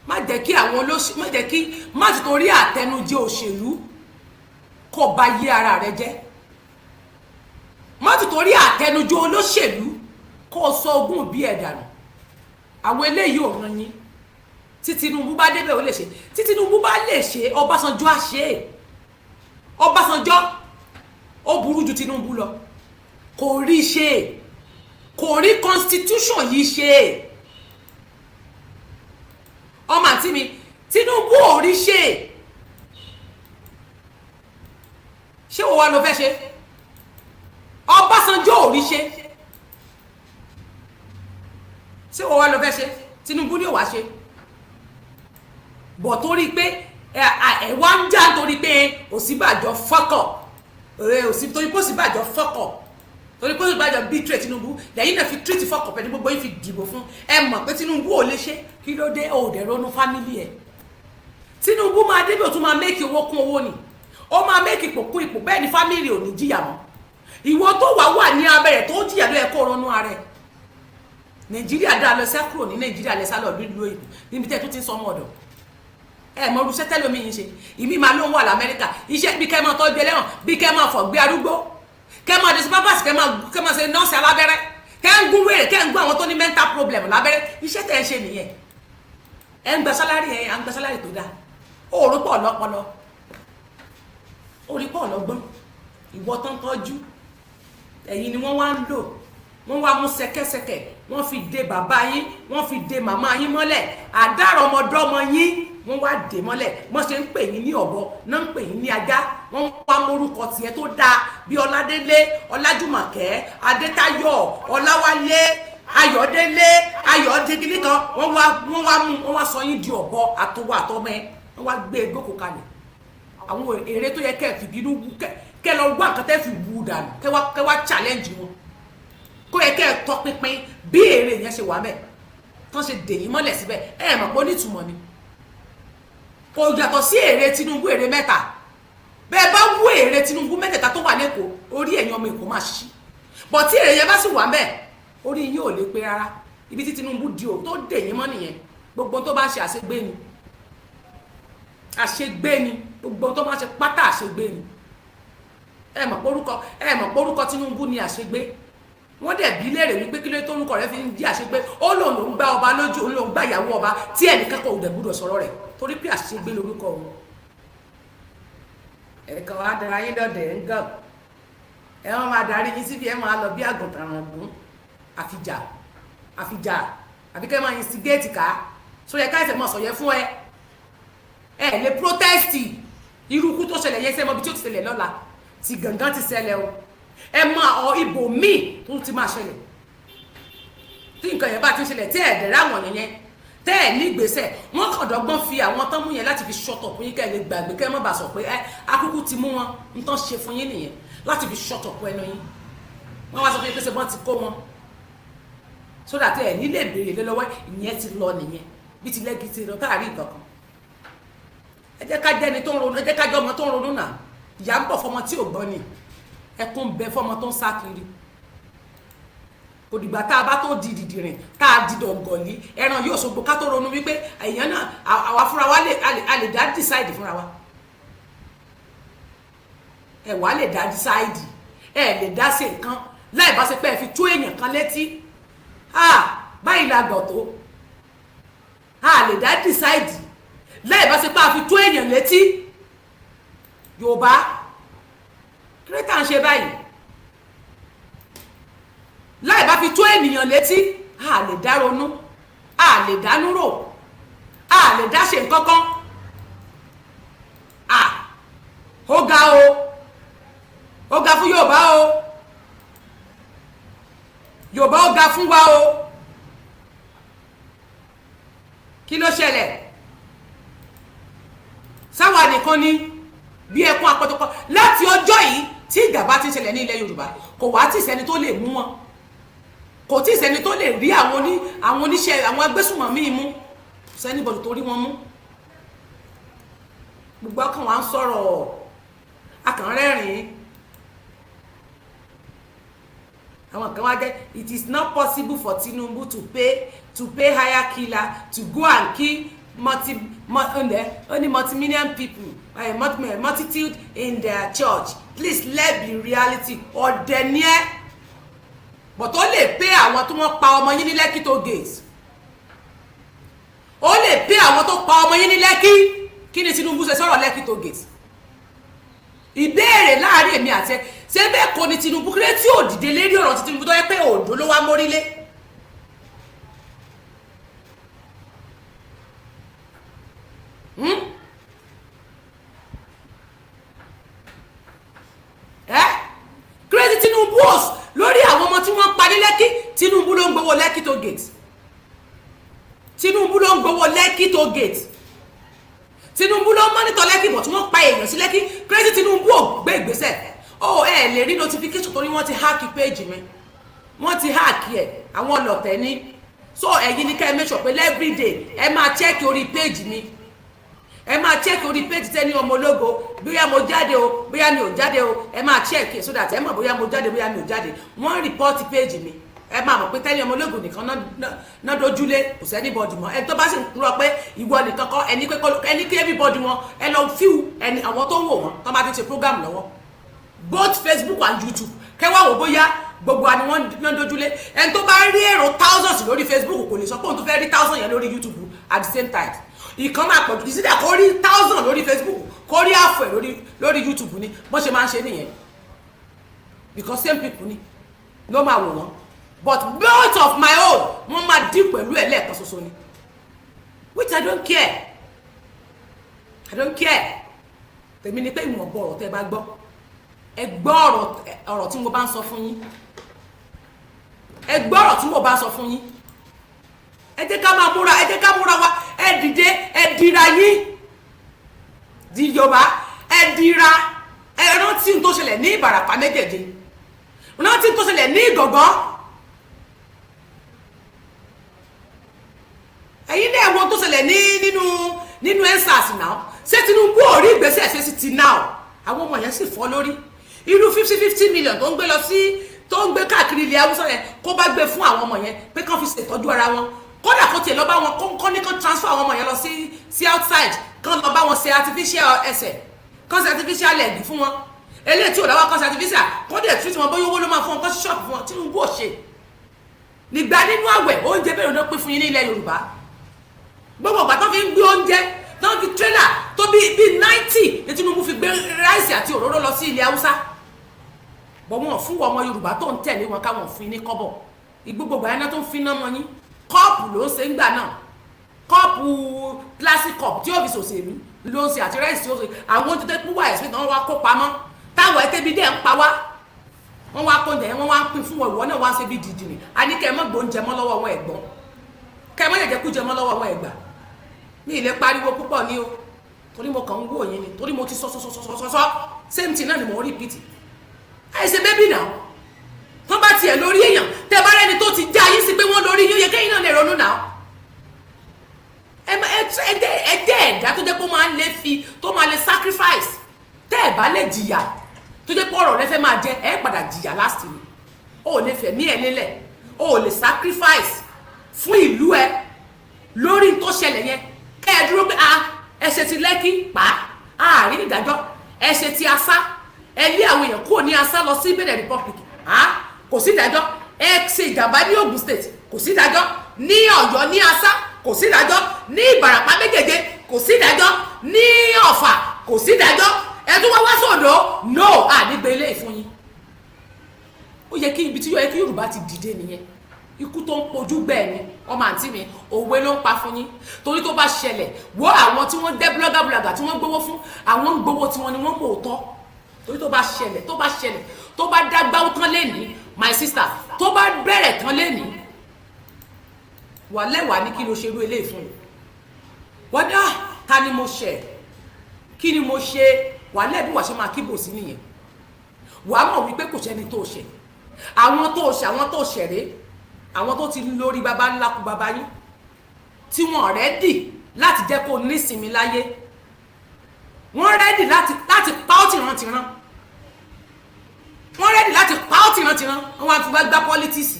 S1: Má jẹ́ kí àwọn olóṣèlú, má jẹ́ kí, má ti torí àtẹnujẹ òṣèlú kó bà yé ara rẹ jẹ́. Má ti torí àtẹnujẹ olóṣèlú kó sọ ogún bí ẹ̀ dànù. Àwọn eléyìí ò ràn yín. Tí Tinubu bá débẹ̀ ó lè ṣe, tí Tinubu bá lè ṣe, Ọbásanjọ́ á ṣe. Ọbásanjọ́ ó burú ju Tinubu lọ, kò rí ṣe, kò rí constitution yìí ṣe. Ọmọ àti mi, Tinubu ò rí ṣe. Ṣé wo wá ló fẹ́ ṣe? Ọbásanjọ́ ò rí ṣe. Ṣé wo wá ló fẹ́ ṣe? Tinubu ni ó wá ṣe. Bọ̀ torí pé ẹ wá ń jà torí pé Ọ̀ṣínbàjò fọ́kọ̀, torí pé Ọ̀ṣínbàjò fọ́kọ̀, torí pé Ọ̀ṣínbàjò betray Tinubu, lẹ́yìn náà fi treat fọ́kọ̀ pẹ̀lú gbogbo yín fi dìbò fún. Ẹ mọ̀ pé Tinubu ò lè ṣe, kí ló dé? Ó dẹ̀ ronú fámílì ẹ̀. Tinubu máa débẹ̀ ó tún máa make owó kún owó ni, ó máa make ipò kún ipò, bẹ́ẹ̀ ni fámílì ò ní jìyà mọ́. Ìwọ tó wà ní abẹ́rẹ́ tó jìyà ló yẹ kó ronú ara ẹ̀. Nàìjíríà dá lọ sẹ́kúrò ní Nàìjíríà lẹ́sà lọ nílùú òyìnbó níbi tẹ́ tó ti ń sọmọ ọ̀dọ̀. Ẹ mọ irúṣẹ́ tẹ́lómi yìí ṣe, ìmí máa ló ń wà l'Amẹ́ríkà, iṣẹ́ bí kẹ́ máa tọ́jú ẹlẹ́wọ̀n, bí kẹ́ máa fọ̀gbé arúgbó, kẹ́ máa desi pápásì, kẹ́ máa ṣe nọ́ọ̀sì alábẹ́rẹ́, kẹ́ ń gún wèrè, kẹ́ ń gún àwọn tó ní mental problem lábẹ́rẹ́. Iṣẹ́ tẹ́ ẹ ṣe nìyẹn. Ẹ ń gba sálárì, ẹ ń gba sálárì tó dáa. Ó rí pọ̀ lọ́pọlọ, ó rí pọ̀ lọ́gbọ́n. Ìwọ tán tọ́jú, ẹ̀yin ni wọ́n wá ń lò, wọ́n wá mú ṣẹ̀kẹ̀ṣẹ̀kẹ̀, wọ́n fi dè bàbá yín, wọ́n fi dè màmá yín mọ́lẹ̀, àdárọ̀ ọmọdọ́mọ yín wọ́n wá dè mọ́lẹ̀. Wọ́n ṣe ń pè yín ní ọ̀bọ, náà ń pè yín ní ajá. Wọ́n wá mórúkọ tiẹ̀ tó dáa bí Ọládélé, Ọlájùmọ̀kẹ́, Adétáyọ̀, Ọláwálé, Ayọ̀délé, Ayọ̀dégilé kan. Wọ́n wá sọ yín di ọ̀bọ àtọwọ́ àtọmọ ẹ. Wọ́n wá gbé egbòkò kalẹ̀. Àwọn èrè tó yẹ kẹ́ fi bínú kẹ́ lọ wá nǹkan tẹ́ fi wú dànù, kẹ́ wá challenge wọn. Kó yẹ kẹ́ tọpinpin bí èrè yẹn ṣe wà mẹ́, tán ṣe dè yín mọ́lẹ̀ síbẹ̀. Ẹ mọ̀ pé ó nítumọ̀ ni. Kò yàtọ̀ sí èrè Tinubu, èrè mẹ́ta. Bẹ́ẹ̀ bá wú èrè Tinubu mẹ́tẹ̀ẹ̀ta tó wà lẹ́kọ̀ọ́, orí ẹ̀yin ọmọ Èkó máa ṣí. Bọ̀ tí èrè yẹn bá sì wà mẹ́, orí yín ò lè pé rárá. Ibi tí Tinubu di ò tó dè yín mọ́ nìyẹn. Gbogbo tó bá ṣe àṣegbé ni. Àṣegbé ni. Gbogbo tó bá ṣe pátá àṣegbé ni. Ẹ mọ̀ pé orúkọ Tinubu ni àṣegbé. Wọ́n dẹ̀ bí léèrè wípé kí ló tó orúkọ rẹ̀ fi ń jí àṣegbé. Ó lòun ló ń gbá ọba lójú, òun ló ń gbá ìyàwó ọba tí ẹnìkan kò dẹ̀ gbúdọ̀ sọ̀rọ̀ rẹ̀ torí pé àṣegbé lórúkọ òun. Ẹ̀kan wá dára yín dọ̀dẹ̀ ń gàn. Ẹ wọ́n máa darí yín síbi ẹ máa lọ bí àgùntàn ọ̀gbun. Àfijà àbí kẹ́ máa instigate ká. So yẹ ká ẹsẹ̀ máa sọ̀yẹ fún ẹ. Ẹ lè protest irú ikú tó ṣẹlẹ̀ yẹn sẹ́mọ́ bí tí ó ti ṣẹlẹ̀ lọ́la. Ti gangan ti ṣẹlẹ̀ o. Ẹ máa ibò míì tó ti máa ṣẹlẹ̀. Tí nǹkan yẹn bá ti ṣẹlẹ̀ tí ẹ̀ẹ́dẹ̀ ráwọn yẹn tẹ́ ẹ̀ ní ìgbésẹ̀, wọ́n kàn dọ́gbọ́n fi àwọn tán mú yẹn láti fi ṣọ́tọ̀ fún yín kẹ́ ẹ lè gbàgbé kẹ́ ẹ má bàa sọ pé akúkú ti mú wọn ń tán ṣe fún yín nìyẹn láti fi ṣọ́tọ̀ fún ẹnu yín. Wọ́n wá sọ fún yín pé ṣe wọ́n ti kó wọn sódà tẹ́ ẹ̀ nílé ìbéèrè lé lọ́wọ́ ìyẹn ti lọ nìyẹn bí ti lẹ́gì ti lọ káàrí nǹkan kan. Ẹ jẹ́ ká jẹ́ni tó ń ronú, ẹ jẹ́ ká jẹ́ ọmọ tó ń ronú náà. Ìyà ń bọ̀ fọmọ tí ò gbọ́n ni, ẹkún bẹ fọmọ tó ń sá kiri. Kò dìgbà tá a bá tó di dìdìrìn tá a di dọ̀ngọ̀lì ẹran yóò ṣogbo ká tó ronú wípé èèyàn náà àwa fúnra wa a lè dá decide fúnra wa. Ẹ wá lè dá decide, ẹ lè dá ṣe nǹkan láì bá ṣe pé ẹ fi tó èèyàn kan létí. Báyìí la gbọ̀ tó. A lè dá decide láì bá ṣe pé a fi tó èèyàn létí. Yorùbá kí ló tà ń ṣe báyìí? Láì bá fi tó ènìyàn létí, a lè dá ronú, a lè dánú rò, lè dá ṣe nǹkan kan. Ó ga o, Yorùbá ó ga fún wa o. Kí ló ṣẹlẹ̀? Sáwa nìkan ni bí ẹkún apọ̀tọ̀pọ̀ láti ọjọ́ yìí tí ìgàba ti ń ṣẹlẹ̀ ní ilẹ̀ Yorùbá kò wá tí ìsẹ́ni tó lè mú wọn, kò tí ìsẹ́ni tó lè rí àwọn oníṣẹ́ àwọn agbésùnmọ̀mí mú, sẹ́ni bọ̀dù tó rí wọn mú. Gbogbo ọkàn wa ń sọ̀rọ̀ akànrẹ́rìn. Àwọn kan wá jẹ́ it is not possible for Tinubu to pay hire killer to go and kill only multi-million people, multitude in their church. Please let be reality. Ọ̀dẹ̀ ni ẹ́, but ó lè pay àwọn tó wọ́n pa ọmọ yín ní Lekki toll gate. Ó lè pay àwọn tó pa ọmọ yín ní Lekki. Kí ni Tinubu ṣe sọ̀rọ̀ Lekki toll gate? Ìbéèrè láàrin èmi àti ẹ ṣé bẹ́ẹ̀ kọ́ ni Tinubu kí ló tí ò dìde lérí ọ̀rọ̀ tí Tinubu tó yẹ pé Oǹdó ló wá mórílé. Crazy Tinubu lórí àwọn ọmọ tí wọ́n pa ní Lekki. Tinubu ló ń gbowó Lekki toll gate. Tinubu ló ń gbowó Lekki toll gate. Tinubu ló mọ́nítọ̀ Lekki bọ̀ tí wọ́n pa èèyàn sí Lekki. Crazy Tinubu ò gbé ìgbésẹ̀. Ẹ lè rí notification torí wọ́n ti hack page mi, wọ́n ti hack ẹ̀ àwọn ọlọ́tẹ̀ ní. So ẹ̀yin ní ká ẹ make sure pé every day ẹ máa check orí page mi, ẹ máa check orí page tẹ́ni ọmọ ológo bóyá mo jáde o bóyá mi ò jáde o, ẹ máa check so that ẹ mọ̀ bóyá mo jáde bóyá mi ò jáde. Wọ́n report page mi, ẹ máa mọ̀ pé tẹ́ni ọmọ ológo nìkan náà dojúlé, kò sẹ́ni bọ́ọ̀dì mọ́. Ẹ tó bá sì ń rọ pé ìwọ nìkan kọ́ ẹni kí everybody wọn ẹ lọ fíw ẹni àwọn tó ń wò wọ́n tó bá ti ṣe program lọ́wọ́ both Facebook and YouTube kẹwàá wò bóyá gbogbo àni wọ́n náà dojúlé. Ẹni tó bá rí èrò thousands lórí Facebook kò lè sọ pé òun tó fẹ́ rí 1000 yẹn lórí YouTube at the same time. Ìkan máa pọ̀jù ìsídà kó rí 1000 lórí Facebook kó rí àfọ̀ lórí YouTube ni bó ṣe máa ń ṣe nìyẹn, because same people ni ló máa wò wọ́n, but both of my own wọ́n máa dín pẹ̀lú ẹ̀ lẹ́ẹ̀kan ṣoṣo ni, which I don't care. I don't care. Tèmi ni pé ìwọ̀n bọ̀ ọ̀rọ̀ tẹ́ bá gbọ́ ẹ gbọ́ ọ̀rọ̀ tí mo bá ń sọ fún yín, ẹ gbọ́ ọ̀rọ̀ tí mo bá sọ fún yín. Ẹ jẹ́ ká máa múra, ẹ jẹ́ ká múra wa, ẹ dìde, ẹ dira yín di Yorùbá, ẹ dira, ẹ rántí tó ṣẹlẹ̀ ní Ìbàràpá méjèèjì, rántí tó ṣẹlẹ̀ ní Ìgàngán. Ẹ̀yin náà wo tó ṣẹlẹ̀ nínú EndSARS náà. Ṣé Tinubu ò rí ìgbésẹ̀ ṣe sí ti náà? Àwọn ọmọ yẹn sì fọ́ lórí. Irú 50 million tó ń gbé lọ sí tó ń gbé káàkiri ilẹ̀ Haúsá yẹn kó bá gbé fún àwọn ọmọ yẹn pé kán fi ṣètọ́jú ara wọn. Kódà kó tiẹ̀ lọ bá wọn kọ́ ní kán transfer àwọn ọmọ yẹn lọ sí outside, kán lọ bá wọn ṣe artificial ẹsẹ̀, kán ṣe artificial leg fún wọn. Eléyìí tí ò dáwọ́ kán ṣe artificial kó dẹ̀ treat wọn bóyá owó ló máa fún wọn kán ṣí ṣọ́ọ̀bù fún wọn. Tinubu ò ṣe. Nígbà nínú àwẹ̀ oúnjẹ bẹ́ẹ̀ ló pín fún yín ní ilẹ̀ Yorùbá. Gbogbo ìgbà tó fi ń gbé oúnjẹ tó fi trailer tó bí 90 ní Tinubu fi gbé ráìsì àti òróró lọ sí ilẹ̀ Haúsá. Bọ̀ wọn fún ọmọ Yorùbá tó ń tẹ̀lé wọn káwọn fún ní kọ́bọ̀. Ìgbogbo àyànná tó ń fi náà mọ́ yín. Kọ́ọ̀pù ló ń ṣe ńgbà náà. Kọ́ọ̀pù plastic cup tí ó fi ṣòṣèlú ló ń ṣe àti ráìsì tí ó ṣe. Àwọn oúnjẹ tó kú wà ẹ̀sìn tí wọ́n wá kó pamọ́. Táwọn ẹtẹ́bí dẹ̀ ń pa wá. Wọ́n wá kó oúnjẹ yẹn wọ́n wá ń pín fún wọn, ìwọ náà wá ń ṣe bí dìdìrì. A ní kẹ́ ẹ mọ́ gbóúnjẹ mọ́ lọ́wọ́ wọn ẹ̀gbọ́n. Kẹ́ ẹ mọ́ jẹ̀jẹ̀ kú jẹ mọ́ lọ́wọ́ wọn ẹ̀gbà. Mi ilé pariwo púpọ̀ ní o torí mo kàn ń wò yín ni torí mo ti sọ same thing náà ni mo repeat. Àìṣe bébì náà tó bá tiẹ̀ lórí èèyàn tẹ́ bá rẹ́ni tó ti já yín sí pé wọ́n lórí yín yẹ kéyìn náà lè ronú náà. Ẹ̀dẹ́ ẹ̀dá tó jẹ́ pé ó máa ń lè fi tó máa lè sacrifice tẹ́ ẹ̀ bá lè jìyà tó jẹ́ pé ọ̀rọ̀ rẹ fẹ́ máa jẹ ẹ̀ padà jìyà last ni. O ò lè fẹ̀mí ẹ̀ lélẹ̀, o ò lè sacrifice fún ìlú ẹ lórí tó ṣẹlẹ̀ yẹn. Ẹ dúró pé ẹsẹ̀ ti Lẹ́kì pa àárín ìdájọ́, ẹsẹ̀ ti Asá ẹ lé àwọn èèyàn kúrò ní Asá lọ sí Benin Republic kò sí ìdájọ́, ẹ ṣe ìjàmbá ní Ògùn state kò sí ìdájọ́, ní Ọ̀yọ́ ní Asá kò sí ìdájọ́, ní Ìbàràpá méjèèjì kò sí ìdájọ́, ní Ọ̀fà kò sí ìdájọ́, ẹ tún wá sọ̀dọ̀ no ànígbé ilé ìfún yín. Ó yẹ kí ibi tí Yorùbá ti dìde nìyẹn. Ikú tó ń pojú bẹ́ẹ̀ ni ọmọ àǹtí mi òwe ló ń pa fún yín torí tó bá ṣẹlẹ̀ wọ́ àwọn tí wọ́n dẹ́ blogger tí wọ́n gbowó fún àwọn ń gbowó tí wọ́n ni wọ́n mọ̀ òótọ́ torí tó bá ṣẹlẹ̀ tó bá dágbá ó tán lẹ́ni my sister tó bá bẹ̀rẹ̀ tán lẹ́ni wà lẹ́wàá ní kí ló ṣe irú eléyìí fún mi wọ́n dá ta ni mo ṣẹ̀ kí ni mo ṣe wà lẹ́bí wà ṣe máa kíbò sí nìyẹn wà á mọ̀ wípé kò sẹ́ni tó ṣẹ̀ àwọn tó ṣẹ̀rẹ́ àwọn tó ti lórí baba ńlá kú baba yín tí wọ́n rẹ́dì láti jẹ́ kó nísinmi láyé wọ́n rẹ́dì láti pa ọ́ tìrantìran wọ́n rẹ́dì láti pa ọ́ tìrantìran wọ́n wá fi gbá pọ́lítíìsì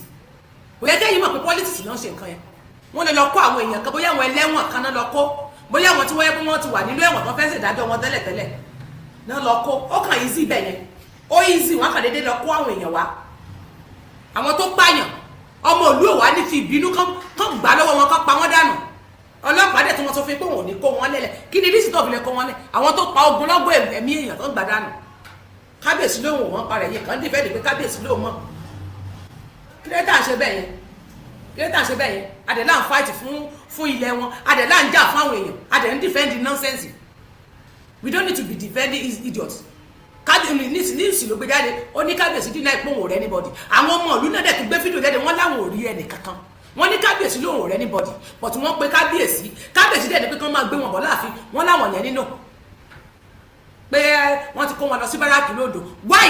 S1: kò yẹ kẹ́yìn mọ̀ pé pọ́lítíìsì náà ṣe nǹkan yẹn wọ́n lè lọ kó àwọn èèyàn kan bóyá àwọn ẹlẹ́wọ̀n kan náà lọ kó bóyá àwọn tí wọ́n yẹ kó wọ́n ti wà nínú ẹ̀wọ̀n kan fẹ́ ṣèdájọ́ wọn tẹ́lẹ̀tẹ́lẹ̀ náà lọ kó ó kàn easy bẹ́ẹ̀ yẹn ó easy wọ́n kàn déédéé lọ kó àwọn èèyàn wá àwọn tó pààyàn ọmọ òlú òwá ní fi ìbínú kán gbà lọ́wọ́ wọn kán pa wọ́n dànù ọlọ́pàá dẹ̀ tí wọ́n sọ fún pé wọn ò ní kó wọn lẹ́lẹ̀ kí ni dísì tó fi lè kó wọn lẹ̀ àwọn tó pa ogun lọ́gbọ̀ ẹ̀mí èèyàn tó ń gbà dànù kábíyèsí lóhùn wọn parẹ̀ yẹn kàn dìfẹ́ pé kábíyèsí lóhùn mọ́ kí ló tà ṣe bẹ́ẹ̀ yẹn adẹ̀ là ń fight fún ilẹ̀ wọn adẹ̀ là ń jà fún àwọn èèyàn adẹ̀ ń defend nonsense we don't need to be defending idiots kábíyèsí ní ìsìn ló gbé jáde ó ní kábíyèsí dínà ìpòhùn rẹ anybody àwọn ọmọ ìlú náà dẹ̀ tún gbé fídíò jáde wọ́n láwọn ò rí ẹnì kankan wọ́n ní kábíyèsí lóhùn rẹ anybody but wọ́n pe kábíyèsí dẹ̀ ní pé kán máa gbé wọn bọ̀ láàfin wọ́n láwọn yẹn nínú pé wọ́n ti kó wọn lọ sí báràkì lódò why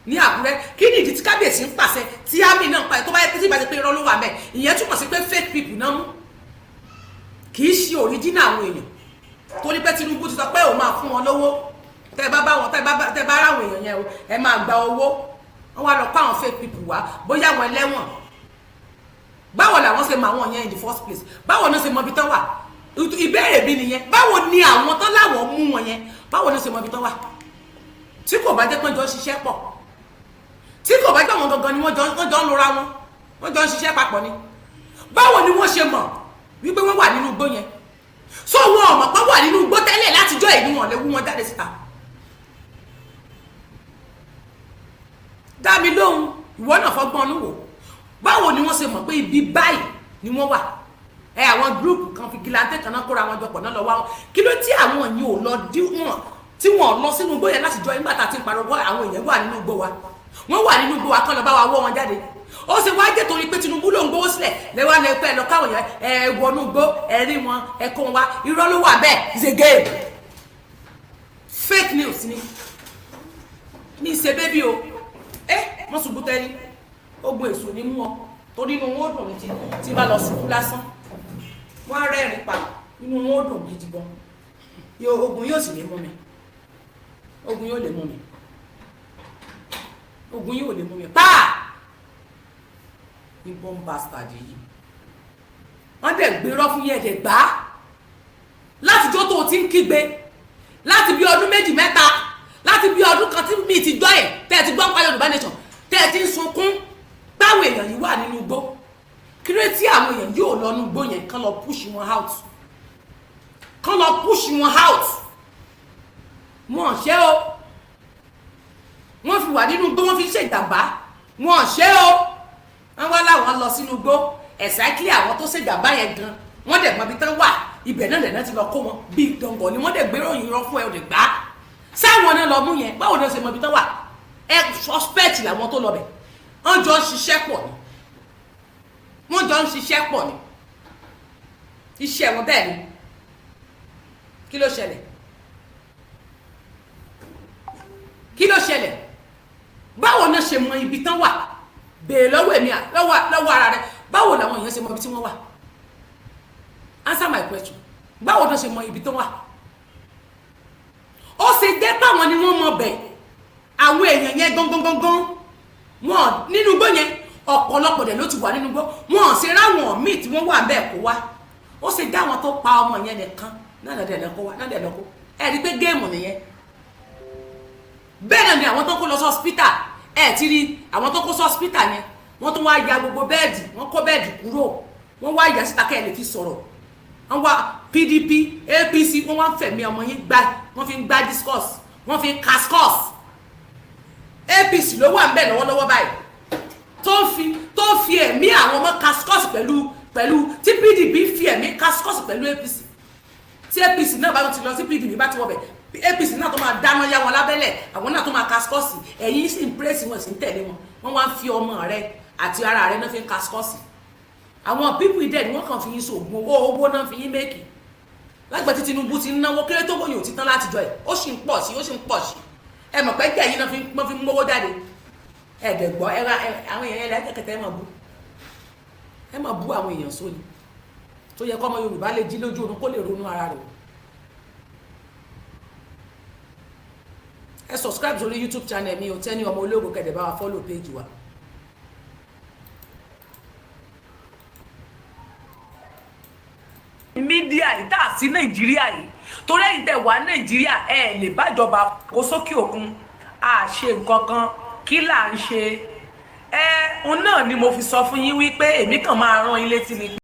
S1: ní Àkúrẹ́ kí ni ìdí tí kábíyèsí ń pàṣẹ tí àmì náà pa tó bá yẹ pé tí ìbá ti pé irọ́ ló wà mẹ́ ìyẹn túmọ̀ sí pé fake people náà mú kì í ṣe original àwọn èèyàn torí pé Tinubu ti sọ pé òun máa fún wọn lówó tẹ́ bá ráwọn èèyàn yẹn o ẹ máa gba owó wọ́n wá lọ kó àwọn fake people wá bóyá àwọn ẹlẹ́wọ̀n báwo làwọn ṣe mọ àwọn yẹn in the first place báwo ni wọ́n ṣe mọ ibi tán wà ìbéèrè bí nìyẹn báwo ni àwọn tán láwọn mú wọn yẹn báwo ni wọ́n ṣe mọ ibi tán wà tí kò bá jẹ́ pé jọ ń ṣiṣẹ́ pọ̀ tí kò bá jẹ́ wọn gangan ni wọ́n jọ ń lora wọn wọ́n jọ ń ṣiṣẹ́ papọ̀ ni báwo ni wọ́n ṣe mọ̀ wípé wọ́n wà nínú igbó yẹn so wọn ò mọ̀ pé wà nínú igbó tẹ́lẹ̀ látijọ́ ìlú wọn lè wú wọn jáde síta dá mi lóhùn ìwọ náà fọgbọ́n ọ̀nù wò báwo ni wọ́n ṣe mọ̀ pé ibi báyìí ni wọ́n wà àwọn gúrùpù kan fi gíláńtẹ́ kan náà kóra wọn jọpọ̀ náà lọ wá wọn kí ló tí àwọn yìí ò lọ dí wọn tí wọn lọ sínú igbó yẹn láti jọ nígbà tá a ti ń parọ́ àwọn èèyàn wà nínú igbó wa wọ́n wà nínú igbó wa kán lọ bá wa wọ́ wọn jáde ó ṣe wá jẹ́ torí pé Tinubu ló ń gbówó sílẹ̀ lẹ́wọ́n ní ẹgbẹ́ lọ káwọn yẹn wọnú igbó rí wọn kó wa irọ́ ló wà bẹ́ẹ̀ is a game fake news ni ní ṣe bébí o wọ́n ṣubú tẹ́rí ogun èso ní mú ọ torí inú wọn ó dùn ní tí bá lọ ṣubú lásán wọ́n á rẹ́rìn pa inú wọn ó dùn gidi gan ogun yóò sì lè mú mi ogun yóò lè mú mi ogun yóò lè mú mi pàà ní bomb bastard yìí wọ́n dẹ̀ gbérọ́ fún yẹn dẹ̀ gbá látijọ́ tó o ti ń kígbe láti bí ọdún méjì mẹ́ta láti bí ọdún kan tí mi ti gbọ́ ẹ̀ tẹ́ ẹ ti gbọ́ pa Yorùbá nation tẹ́ ẹ ti ń sunkún báwo èèyàn yìí wà nínú igbó kí ló tí àwọn èèyàn yóò lọ nínú igbó yẹn kán lọ push wọn out wọn ṣe o wọ́n fi wà nínú igbó wọ́n fi ṣèjàmbá wọn ṣe o wọ́n wá láwọn lọ sínú igbó exactly àwọn tó ṣèjàmbá yẹn gan wọ́n dẹ̀ mọ ibi tán wà ibẹ̀ náà lẹ́nà ti lọ kó wọn bíi dọ̀ngọ̀ ni wọ́n dẹ̀ gbé ròyìn rọ fún ẹ ò dẹ̀ gbá sáwọn náà lọ mú yẹn báwo ni wọ́n ṣe mọ ibi tán wà suspect làwọn tó lọ bẹ̀ wọ́n jọ ń ṣiṣẹ́ pọ̀ ni iṣẹ́ wọn bẹ́ẹ̀ ni kí ló ṣẹlẹ̀ báwo náà ṣe mọ ibi tán wà béèrè lọ́wọ́ èmi lọ́wọ́ ara rẹ̀ báwo làwọn èèyàn ṣe mọ ibi tí wọ́n wà answer my question báwo náà ṣe mọ ibi tán wà ó ṣe jẹ́ báwọn ni wọ́n mọ bẹ̀ àwọn èèyàn yẹn gangan wọn nínú igbó yẹn ọ̀pọ̀lọpọ̀ dẹ̀ ló ti wà nínú igbó wọn ṣe ráwọn míì tí wọ́n wà bẹ́ẹ̀ kó wá ó ṣe dá àwọn tó pa ọmọ yẹn nìkan náà dẹ̀ lọ́kọ́ wá náà dẹ̀ lọ́kọ́ ẹ rí i pé géèmù nìyẹn bẹ́ẹ̀ náà ni àwọn tó kó lọ sí hospital ẹ ti rí àwọn tó kó sí hospital yẹn wọ́n tún wá ya gbogbo bẹ́ẹ̀dì wọ́n kó bẹ́ẹ̀dì kúrò wọ́n wá ya síta kẹ́ ẹ̀ lè fi sọ̀rọ̀ wọ́n wá PDP APC wọ́n wá fẹ̀mí ọmọ yín gbá wọ́n fi ń gbá discourse wọ́n fi ń cascos APC ló wà ń bẹ̀ lọ́wọ́lọ́wọ́ báyìí tó fi ẹ̀mí àwọn ọmọ cascos pẹ̀lú tí PDP fi ẹ̀mí cascos pẹ̀lú APC tí APC náà bá ti lọ sí PDP bá ti wọ̀ bẹ̀ APC náà tó máa dáná yá wọn lábẹ́lẹ̀, àwọn náà tó máa kaskọ́sì, ẹ̀yin sì ń pírẹ́sì wọn sì ń tẹ̀lé wọn, wọ́n wá ń fi ọmọ rẹ àti ara rẹ náà fi ń kaskọ́sì. Àwọn pípù ìdẹ́ ni wọ́n kàn fi yín sògùn owó náà fi yín méèkì. Lágbà tí Tinubu ti ń náwó kéré tó wòyìn ò ti tán láti jọ ẹ̀, ó sì ń pọ̀ sí, ó sì ń pọ̀ sí. Ẹ mọ̀ pé jẹ́ yín náà fi ń mówó jáde. Ẹ̀ẹ́dẹ̀gbọ́ àwọn èèyàn ẹlẹ́kẹ̀kẹ̀ ẹ máa bú àwọn èèyàn sóni tó yẹ kọ́mọ Yorùbá lè jí lójú oorun kó lè ronú ara rẹ̀. Ẹ subscribe sórí YouTube channel mi ò Tenny ọmọ ológo kẹ̀dẹ̀ bá wa follow page wa. Mídíà yìí tá a sí Nàìjíríà yìí torí ẹ̀yin tẹ́ wà Nàìjíríà ẹ lè bájọba kó sókè òkun a ṣe nǹkan kan kí là ń ṣe òun náà ni mo fi sọ fún yín wípé èmi kàn máa rán yín létí ni.